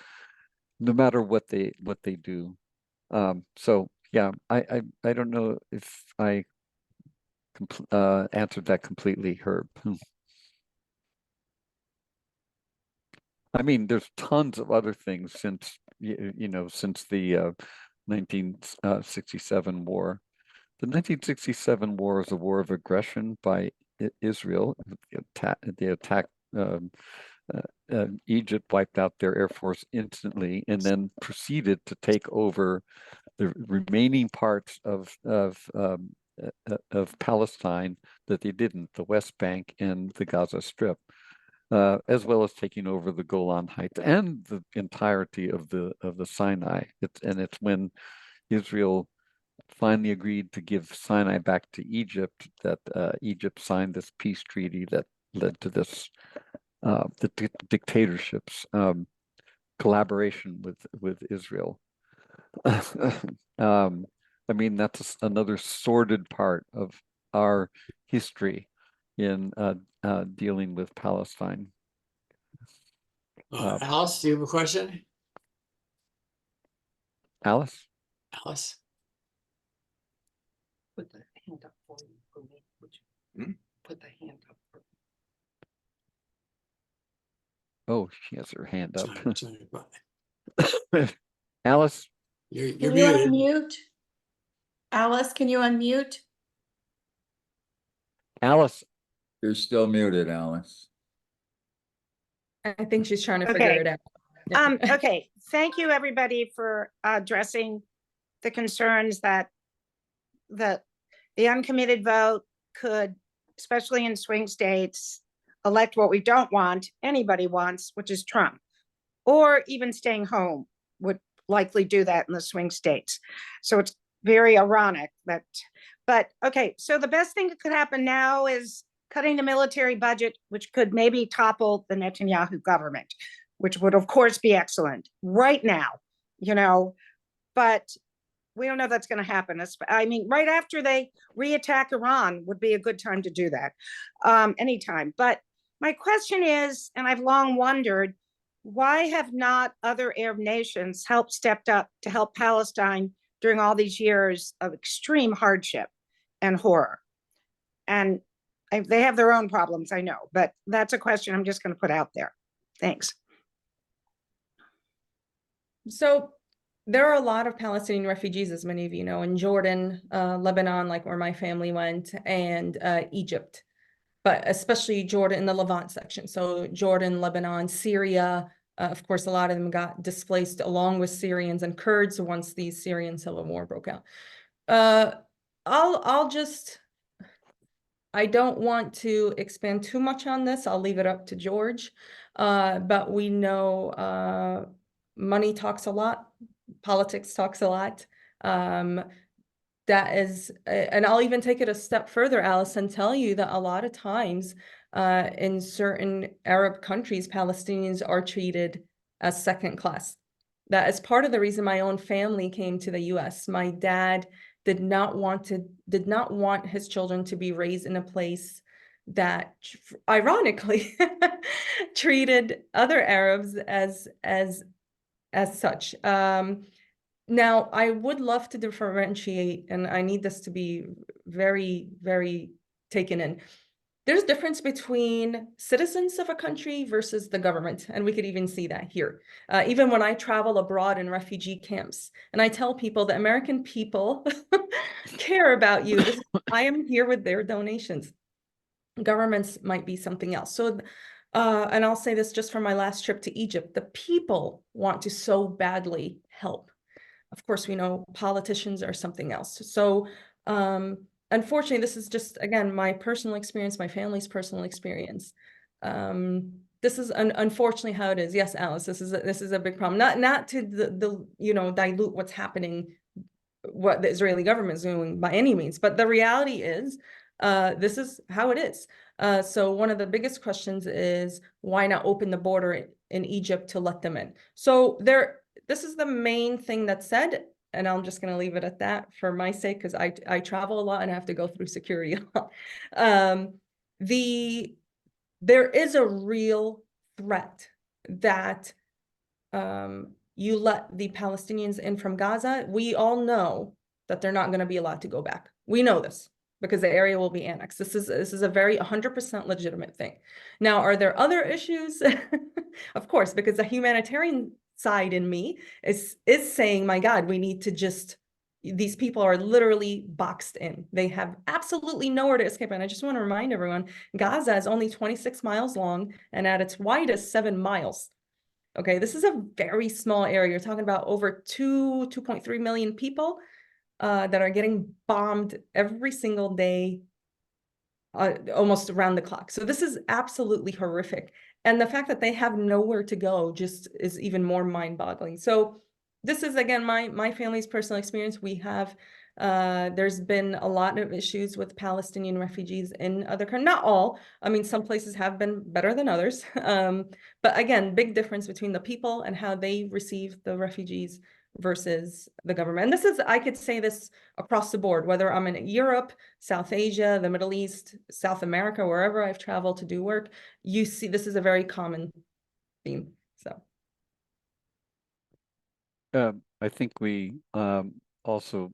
no matter what they do. So yeah, I don't know if I answered that completely, Herb. I mean, there's tons of other things since since the 1967 war. The 1967 war is a war of aggression by Israel. They attacked Egypt, wiped out their air force instantly, and then proceeded to take over the remaining parts of Palestine that they didn't, the West Bank and the Gaza Strip, as well as taking over the Golan Heights and the entirety of the Sinai. It's when Israel finally agreed to give Sinai back to Egypt that Egypt signed this peace treaty that led to this the dictatorship's collaboration with Israel. I mean, that's another sordid part of our history in dealing with Palestine. Alice, do you have a question? Alice? Alice? Put the hand up for me, would you? Put the hand up for me. Oh, she has her hand up. Sorry. Alice? You're Can you muted. unmute? Alice, can you unmute? Alice? You're still muted, Alice. I think she's trying to Okay. figure it out. Okay, thank you, everybody, for addressing the concerns that the uncommitted vote could, especially in swing states, elect what we don't want, anybody wants, which is Trump. Or even staying home would likely do that in the swing states. So it's very ironic that, but okay, so the best thing that could happen now is cutting the military budget, which could maybe topple the Netanyahu government. which would of course be excellent right now, you know, but we don't know if that's going to happen. I mean, right after they re-attack Iran would be a good time to do that, anytime. But my question is, and I've long wondered, why have not other Arab nations stepped up to help Palestine during all these years of extreme hardship and horror? And they have their own problems, I know, but that's a question I'm just going to put out there. Thanks. So there are a lot of Palestinian refugees, as many of you know, in Jordan, Lebanon, like where my family went, and Egypt, but especially Jordan in the Levant section. So Jordan, Lebanon, Syria, of course, a lot of them got displaced along with Syrians and Kurds once the Syrian civil war broke out. I don't want to expand too much on this. I'll leave it up to George. But we know money talks a lot, politics talks a lot. That is, and I'll even take it a step further, Alice, and tell you that a lot of times in certain Arab countries, Palestinians are treated as second class. That is part of the reason my own family came to the US. My dad did not want his children to be raised in a place that ironically treated other Arabs as such. Now, I would love to differentiate, and I need this to be very, very taken in. There's a difference between citizens of a country versus the government, and we could even see that here. Even when I travel abroad in refugee camps, and I tell people the American people care about you. I am here with their donations. Governments might be something else. So, and I'll say this just from my last trip to Egypt, the people want to so badly help. Of course, we know politicians are something else. So, unfortunately, this is just, again, my personal experience, my family's personal experience. This is unfortunately how it is. Yes, Alice, this is a big problem. Not to the dilute what's happening, what the Israeli government is doing by any means, but the reality is, this is how it is. So one of the biggest questions is why not open the border in Egypt to let them in? So this is the main thing that's said, and I'm just going to leave it at that for my sake, because I travel a lot and I have to go through security a lot. There is a real threat that you let the Palestinians in from Gaza. We all know that they're not going to be allowed to go back. We know this because the area will be annexed. This is a very 100% legitimate thing. Now, are there other issues? Of course, because the humanitarian side in me is saying, my God, we need to these people are literally boxed in. They have absolutely nowhere to escape. And I just want to remind everyone, Gaza is only 26 miles long and at its widest 7 miles. Okay, this is a very small area. You're talking about over 2.3 million people that are getting bombed every single day, almost around the clock. So this is absolutely horrific. And the fact that they have nowhere to go just is even more mind-boggling. So this is, again, my family's personal experience. We have, there's been a lot of issues with Palestinian refugees in other countries. Not all. I mean, some places have been better than others. But again, big difference between the people and how they receive the refugees versus the government. And this is, I could say this across the board, whether I'm in Europe, South Asia, the Middle East, South America, wherever I've traveled to do work, you see this is a very common theme. So I think we also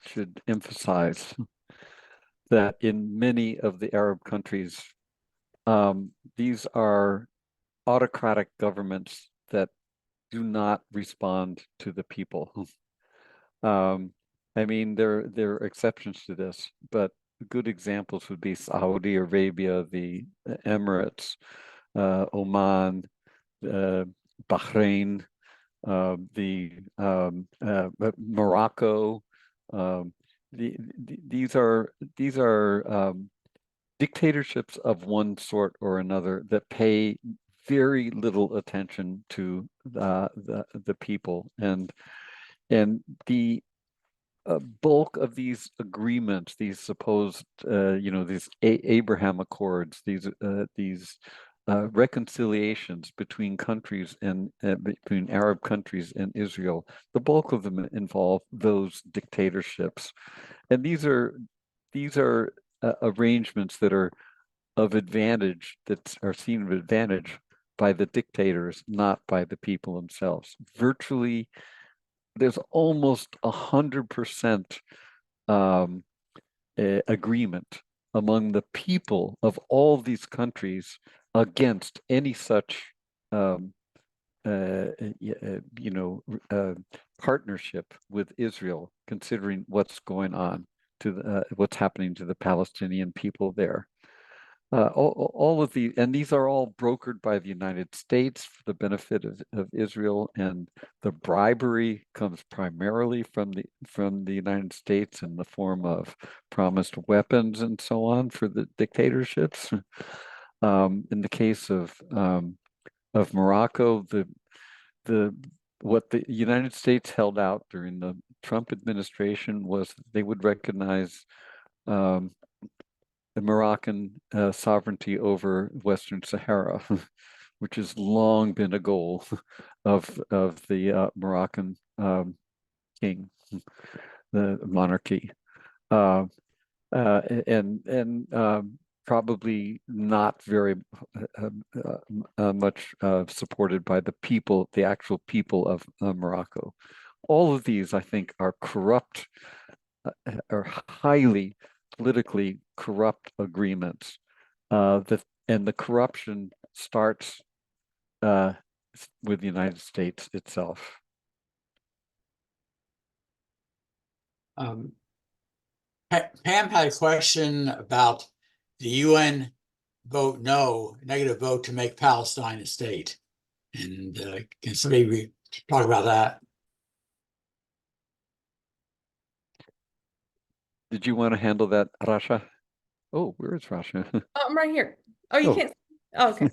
should emphasize that in many of the Arab countries, these are autocratic governments that do not respond to the people. I mean, there are exceptions to this, but good examples would be Saudi Arabia, the Emirates, Oman, Bahrain, Morocco. These are dictatorships of one sort or another that pay very little attention to the people, and the bulk of these agreements, these supposed these Abraham Accords, these reconciliations between countries and between Arab countries and Israel, the bulk of them involve those dictatorships, and these are arrangements that are of advantage, that are seen of advantage by the dictators, not by the people themselves. Virtually, there's almost 100% agreement among the people of all these countries against any such partnership with Israel, considering what's going on what's happening to the Palestinian people there. All of these, and these are all brokered by the United States for the benefit of Israel, and the bribery comes primarily from the United States in the form of promised weapons and so on for the dictatorships. In the case of Morocco, what the United States held out during the Trump administration was they would recognize the Moroccan sovereignty over Western Sahara, which has long been a goal of the Moroccan king, the monarchy, and probably not very much supported by the people, the actual people of Morocco. All of these, I think, are corrupt, are highly politically corrupt agreements, and the corruption starts with the United States itself. Pam had a question about the UN vote no, negative vote to make Palestine a state. And can somebody talk about that? Did you want to handle that, Rasha? Oh, where is Rasha? Oh, I'm right here. Oh, you can't. Oh, okay.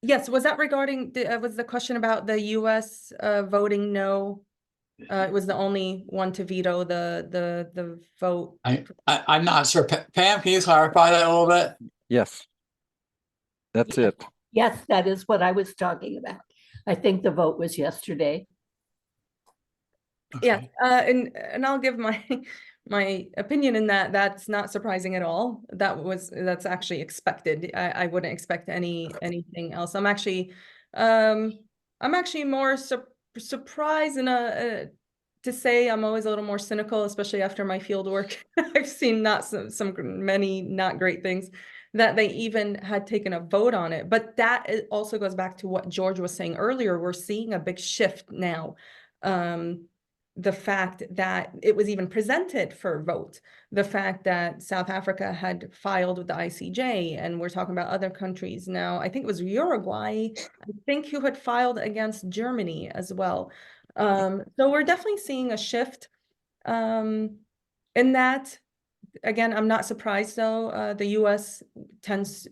Yes, was that regarding was the question about the US voting no? It was the only one to veto the vote. I'm not sure. Pam, can you clarify that a little bit? Yes, that's it. Yes, that is what I was talking about. I think the vote was yesterday. Yeah, and I'll give my opinion in that. That's not surprising at all. That's actually expected. I wouldn't expect anything else. I'm actually more surprised to say I'm always a little more cynical, especially after my field work. I've seen many not great things, that they even had taken a vote on it. But that also goes back to what George was saying earlier. We're seeing a big shift now. The fact that it was even presented for vote, the fact that South Africa had filed with the ICJ, and we're talking about other countries now. I think it was Uruguay, I think, who had filed against Germany as well. So we're definitely seeing a shift in that. Again, I'm not surprised though. The US that's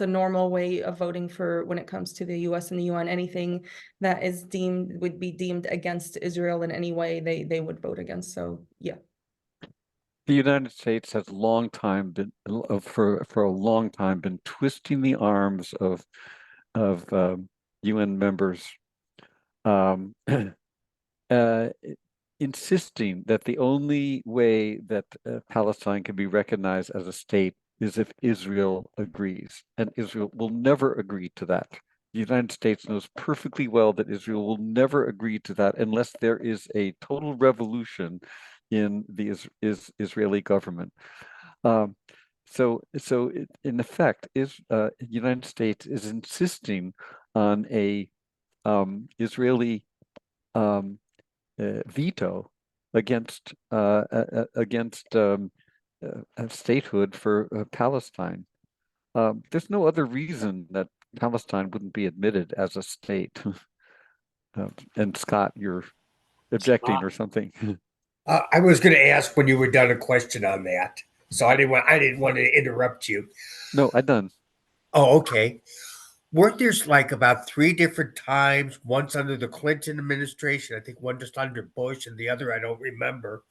a normal way of voting for when it comes to the US and the UN. Anything that is would be deemed against Israel in any way, they would vote against. So yeah. The United States has for a long time been twisting the arms of UN members, insisting that the only way that Palestine can be recognized as a state is if Israel agrees, and Israel will never agree to that. The United States knows perfectly well that Israel will never agree to that unless there is a total revolution in the Israeli government. So in effect, the United States is insisting on a Israeli veto against statehood for Palestine. There's no other reason that Palestine wouldn't be admitted as a state. And Scott, you're objecting or something. I was going to ask when you were done a question on that, so I didn't want to interrupt you. No, I'm done. Oh, okay. Weren't there like about 3 different times, once under the Clinton administration, I think one just under Bush, and the other I don't remember,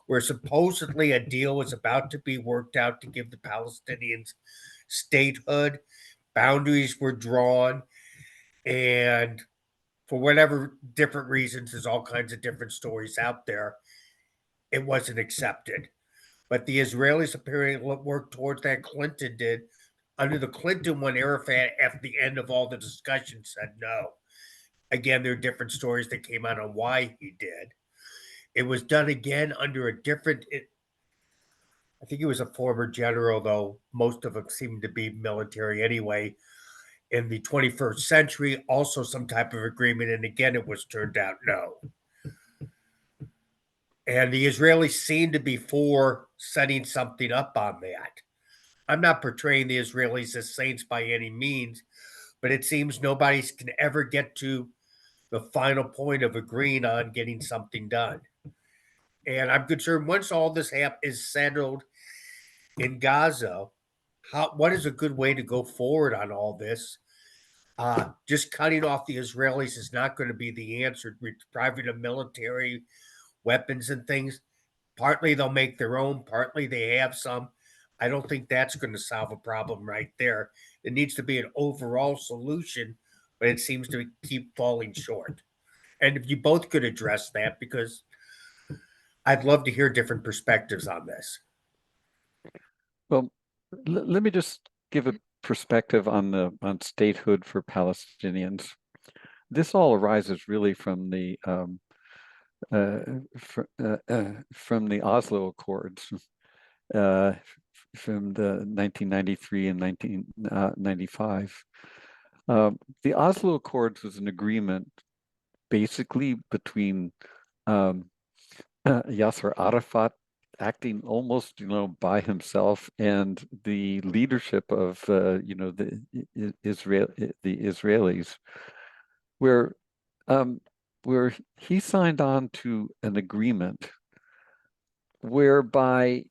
where supposedly a deal was about to be worked out to give the Palestinians statehood. Boundaries were drawn, and for whatever different reasons, there's all kinds of different stories out there. It wasn't accepted. But the Israelis apparently worked towards that. Clinton did. Under the Clinton one, Arafat, at the end of all the discussion, said no. Again, there are different stories that came out on why he did. It was done again under a different, I think he was a former general, though most of them seemed to be military anyway. In the 21st century, also some type of agreement. And again, it was turned out no. And the Israelis seemed to be for setting something up on that. I'm not portraying the Israelis as saints by any means, but it seems nobody can ever get to the final point of agreeing on getting something done. And I'm concerned once all this is settled in Gaza, what is a good way to go forward on all this? Just cutting off the Israelis is not going to be the answer. Depriving of military weapons and things. Partly they'll make their own, partly they have some. I don't think that's going to solve a problem right there. It needs to be an overall solution, but it seems to keep falling short. And if you both could address that, because I'd love to hear different perspectives on this. Well, let me just give a perspective on statehood for Palestinians. This all arises really from the Oslo Accords from the 1993 and 1995. The Oslo Accords was an agreement basically between Yasser Arafat acting almost, by himself and the leadership of, the Israelis, where he signed on to an agreement whereby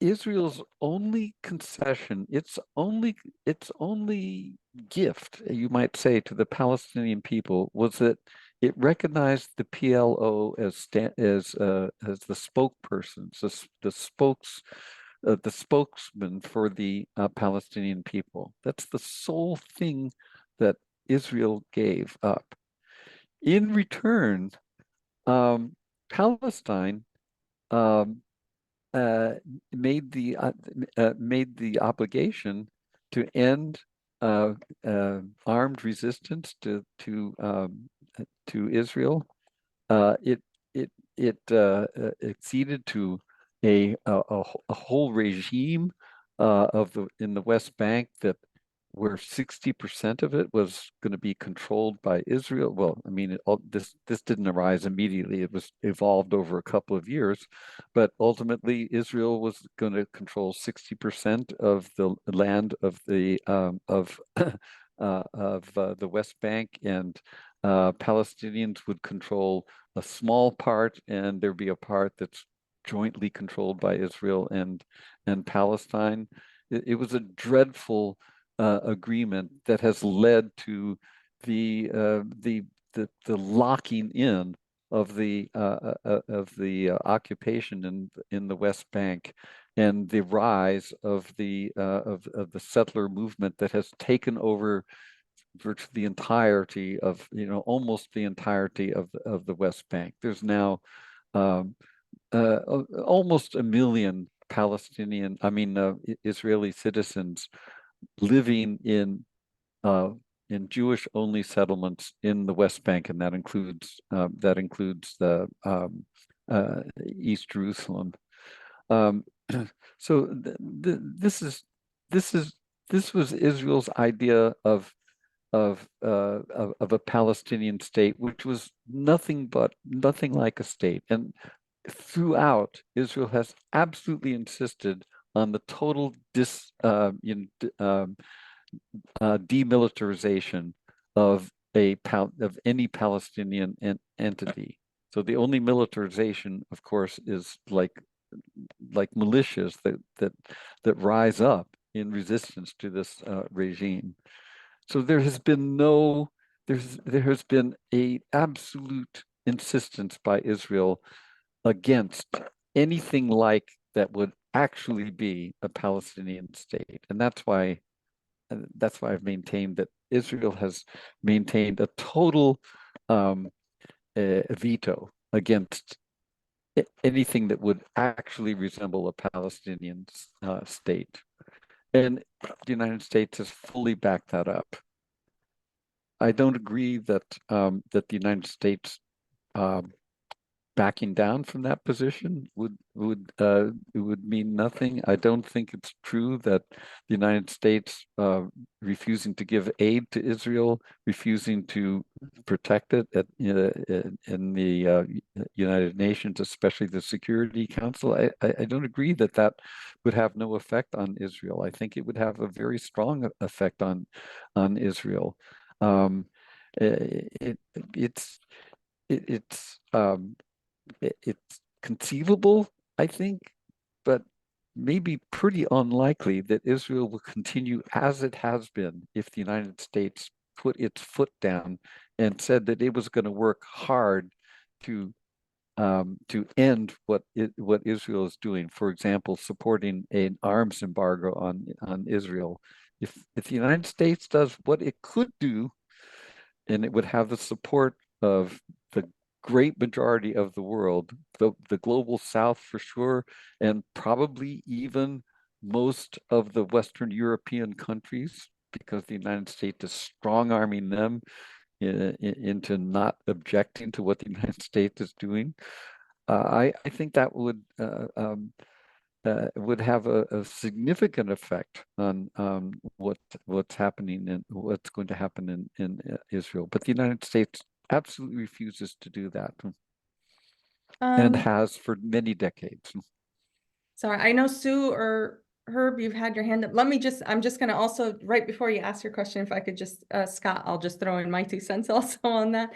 Israel's only concession, its only gift, you might say, to the Palestinian people was that it recognized the PLO as the spokespersons, the spokesman for the Palestinian people. That's the sole thing that Israel gave up. In return, Palestine made the obligation to end armed resistance to Israel. It acceded to a whole regime in the West Bank where 60% of it was going to be controlled by Israel. Well, I mean, this didn't arise immediately. It was evolved over a couple of years, but ultimately Israel was going to control 60% of the land of the West Bank, and Palestinians would control a small part, and there'd be a part that's jointly controlled by Israel and Palestine. It was a dreadful agreement that has led to the locking in of the occupation in the West Bank, and the rise of the settler movement that has taken over virtually the entirety of, almost the entirety of the West Bank. There's now almost 1 million Israeli citizens living in Jewish-only settlements in the West Bank, and that includes the East Jerusalem. So this was Israel's idea of a Palestinian state, which was nothing like a state. And throughout, Israel has absolutely insisted on the total demilitarization of any Palestinian entity. So the only militarization, of course, is like militias that rise up in resistance to this regime. So there has been an absolute insistence by Israel against anything like that would actually be a Palestinian state. And that's why I've maintained that Israel has maintained a total veto against anything that would actually resemble a Palestinian state. And the United States has fully backed that up. I don't agree that the United States backing down from that position would mean nothing. I don't think it's true that the United States refusing to give aid to Israel, refusing to protect it in the United Nations, especially the Security Council. I don't agree that that would have no effect on Israel. I think it would have a very strong effect on Israel. It's conceivable, I think, but maybe pretty unlikely that Israel will continue as it has been if the United States put its foot down and said that it was going to work hard to end what Israel is doing. For example, supporting an arms embargo on Israel. If the United States does what it could do, and it would have the support of the great majority of the world, the global South for sure, and probably even most of the Western European countries, because the United States is strong-arming them into not objecting to what the United States is doing. I think that would have a significant effect on what's happening and what's going to happen in Israel. But the United States absolutely refuses to do that, and has for many decades. Sorry, I know Sue or Herb, you've had your hand up. I'm just going to also, right before you ask your question, if I could just, Scott, I'll just throw in my 2 cents also on that.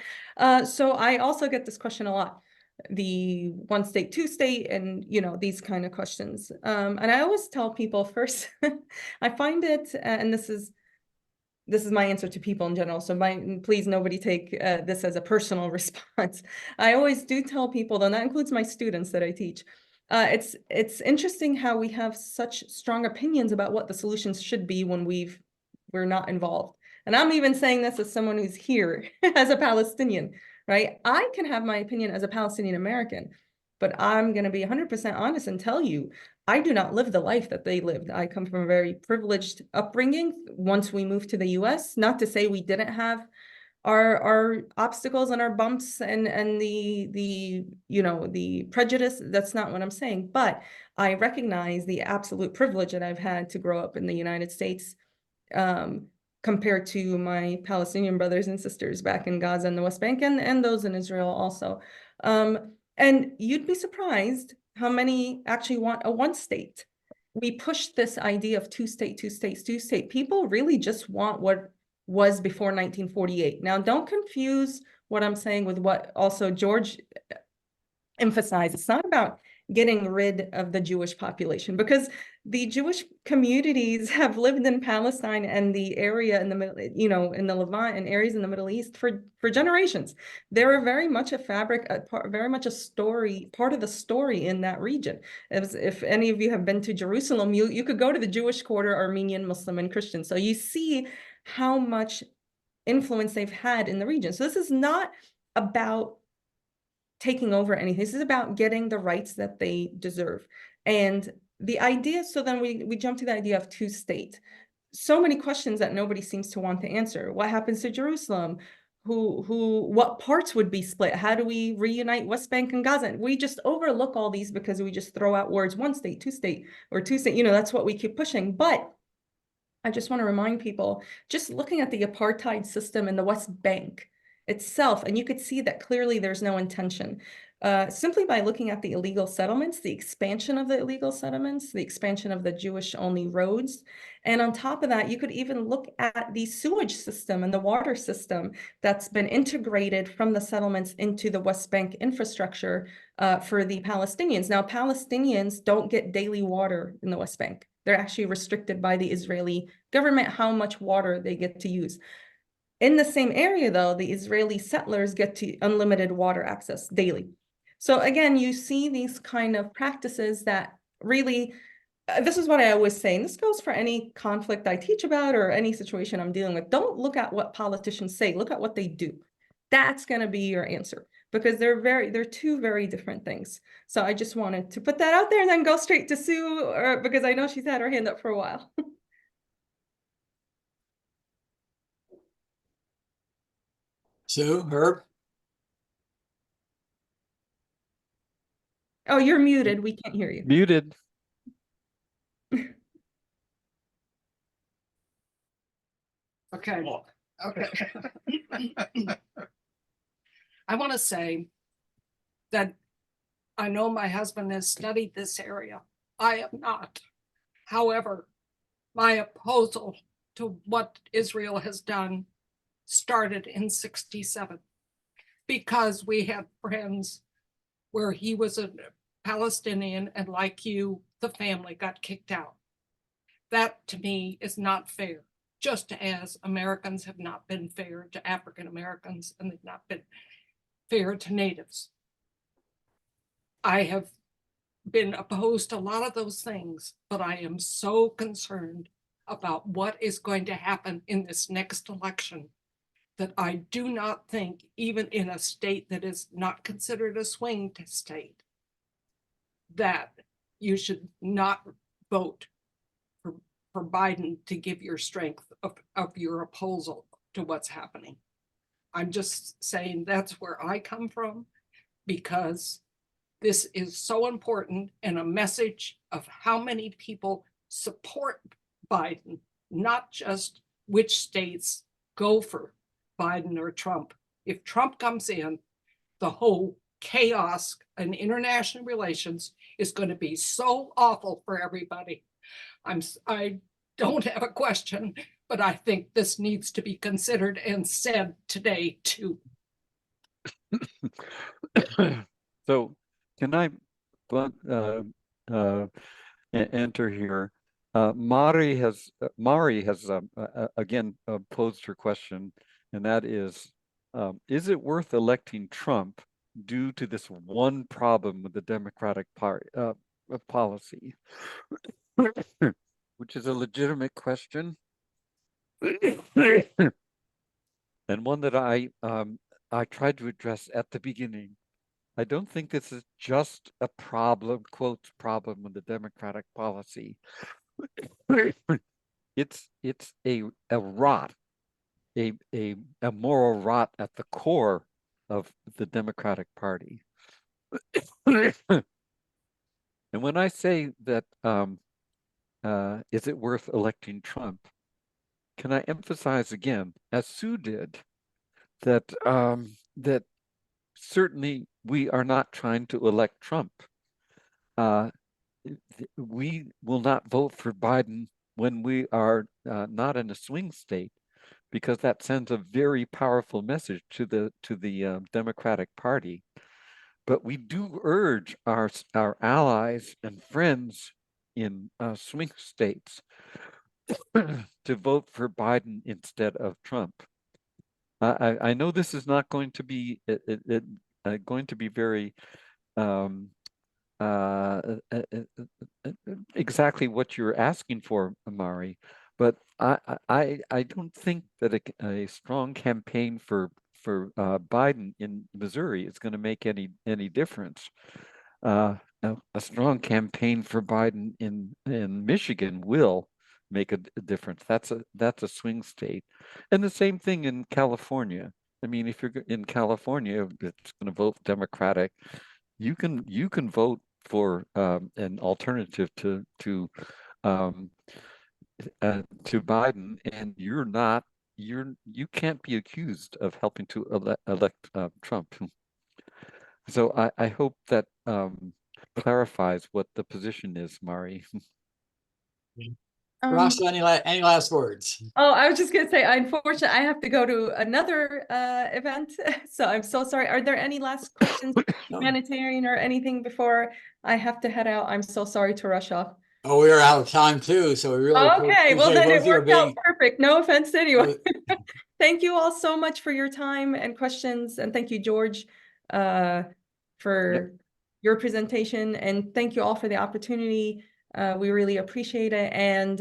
So I also get this question a lot, the 1 state, 2 state, and, these kind of questions. And I always tell people first, I find it, and this is my answer to people in general, so please nobody take this as a personal response. I always do tell people, though, and that includes my students that I teach, it's interesting how we have such strong opinions about what the solutions should be when we're not involved. And I'm even saying this as someone who's here as a Palestinian, right? I can have my opinion as a Palestinian American, but I'm going to be 100% honest and tell you, I do not live the life that they lived. I come from a very privileged upbringing once we moved to the US, not to say we didn't have our obstacles and our bumps and the prejudice. That's not what I'm saying, but I recognize the absolute privilege that I've had to grow up in the United States compared to my Palestinian brothers and sisters back in Gaza and the West Bank, and those in Israel also. And you'd be surprised how many actually want a 1 state. We push this idea of 2 state, 2 states, 2 state. People really just want what was before 1948. Now, don't confuse what I'm saying with what also George emphasized. It's not about getting rid of the Jewish population, because the Jewish communities have lived in Palestine and the area in the middle, in the Levant and areas in the Middle East for generations. They're very much a fabric, very much a story, part of the story in that region. If any of you have been to Jerusalem, you could go to the Jewish quarter, Armenian, Muslim, and Christian. So you see how much influence they've had in the region. So this is not about taking over anything. This is about getting the rights that they deserve. And the idea, so then we jump to the idea of 2 state. So many questions that nobody seems to want to answer. What happens to Jerusalem? What parts would be split? How do we reunite West Bank and Gaza? We just overlook all these because we just throw out words, 1 state, 2 state, or 2 state, that's what we keep pushing. But I just want to remind people, just looking at the apartheid system in the West Bank itself, and you could see that clearly there's no intention. Simply by looking at the illegal settlements, the expansion of the illegal settlements, the expansion of the Jewish-only roads. And on top of that, you could even look at the sewage system and the water system that's been integrated from the settlements into the West Bank infrastructure for the Palestinians. Now, Palestinians don't get daily water in the West Bank. They're actually restricted by the Israeli government how much water they get to use. In the same area, though, the Israeli settlers get to unlimited water access daily. So again, you see these kind of practices that really, this is what I always say, and this goes for any conflict I teach about or any situation I'm dealing with. Don't look at what politicians say, look at what they do. That's going to be your answer, because they're two very different things. So I just wanted to put that out there and then go straight to Sue, because I know she's had her hand up for a while. Sue, Herb? Oh, you're muted. We can't hear you. Muted. Okay, okay. I want to say that I know my husband has studied this area. I have not. However, my opposal to what Israel has done started in '67 because we had friends where he was a Palestinian and, like you, the family got kicked out. That to me is not fair, just as Americans have not been fair to African Americans and they've not been fair to natives. I have been opposed to a lot of those things, but I am so concerned about what is going to happen in this next election that I do not think, even in a state that is not considered a swing state, that you should not vote for Biden to give your strength of your opposal to what's happening. I'm just saying that's where I come from, because this is so important and a message of how many people support Biden, not just which states go for Biden or Trump. If Trump comes in, the whole chaos in international relations is going to be so awful for everybody. I don't have a question, but I think this needs to be considered and said today too. So can I enter here? Mari has again posed her question, and that is it worth electing Trump due to this one problem with the Democratic Party policy? Which is a legitimate question, and one that I tried to address at the beginning. I don't think this is just a problem, quote, problem with the Democratic policy. It's a rot, a moral rot at the core of the Democratic Party. And when I say that, is it worth electing Trump? Can I emphasize again, as Sue did, that that certainly we are not trying to elect Trump. We will not vote for Biden when we are not in a swing state, because that sends a very powerful message to the Democratic Party. But we do urge our allies and friends in swing states to vote for Biden instead of Trump. I know this is not going to be very exactly what you're asking for, Amari, but I don't think that a strong campaign for Biden in Missouri is going to make any difference. A strong campaign for Biden in Michigan will make a difference. That's a swing state, and the same thing in California. I mean, if you're in California, it's going to vote Democratic. You can vote for an alternative to Biden, and you can't be accused of helping to elect Trump. So I hope that clarifies what the position is, Mari. Rasha, any last words? Oh, I was just gonna say, unfortunately, I have to go to another event, so I'm so sorry. Are there any last questions, humanitarian or anything, before I have to head out? I'm so sorry to rush off. Oh, we are out of time too, so we really Okay, well then it both of you worked out perfect. No offense to anyone. Oh. Thank you all so much for your time and questions, and thank you, George, for your presentation, and thank you all for the opportunity. We really appreciate it. And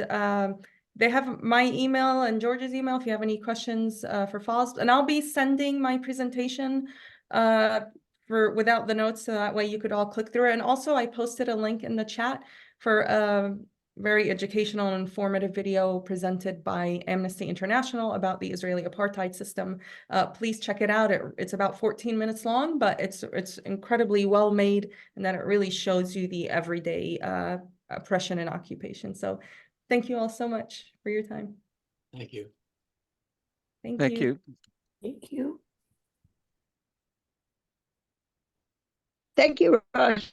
they have my email and George's email if you have any questions for FOSD. And I'll be sending my presentation without the notes, so that way you could all click through it. And also I posted a link in the chat for a very educational and informative video presented by Amnesty International about the Israeli apartheid system. Please check it out. It's about 14 minutes long, but it's incredibly well made, and that it really shows you the everyday oppression and occupation. So thank you all so much for your time. Thank you. Thank you. Thank you. Thank you, Rush.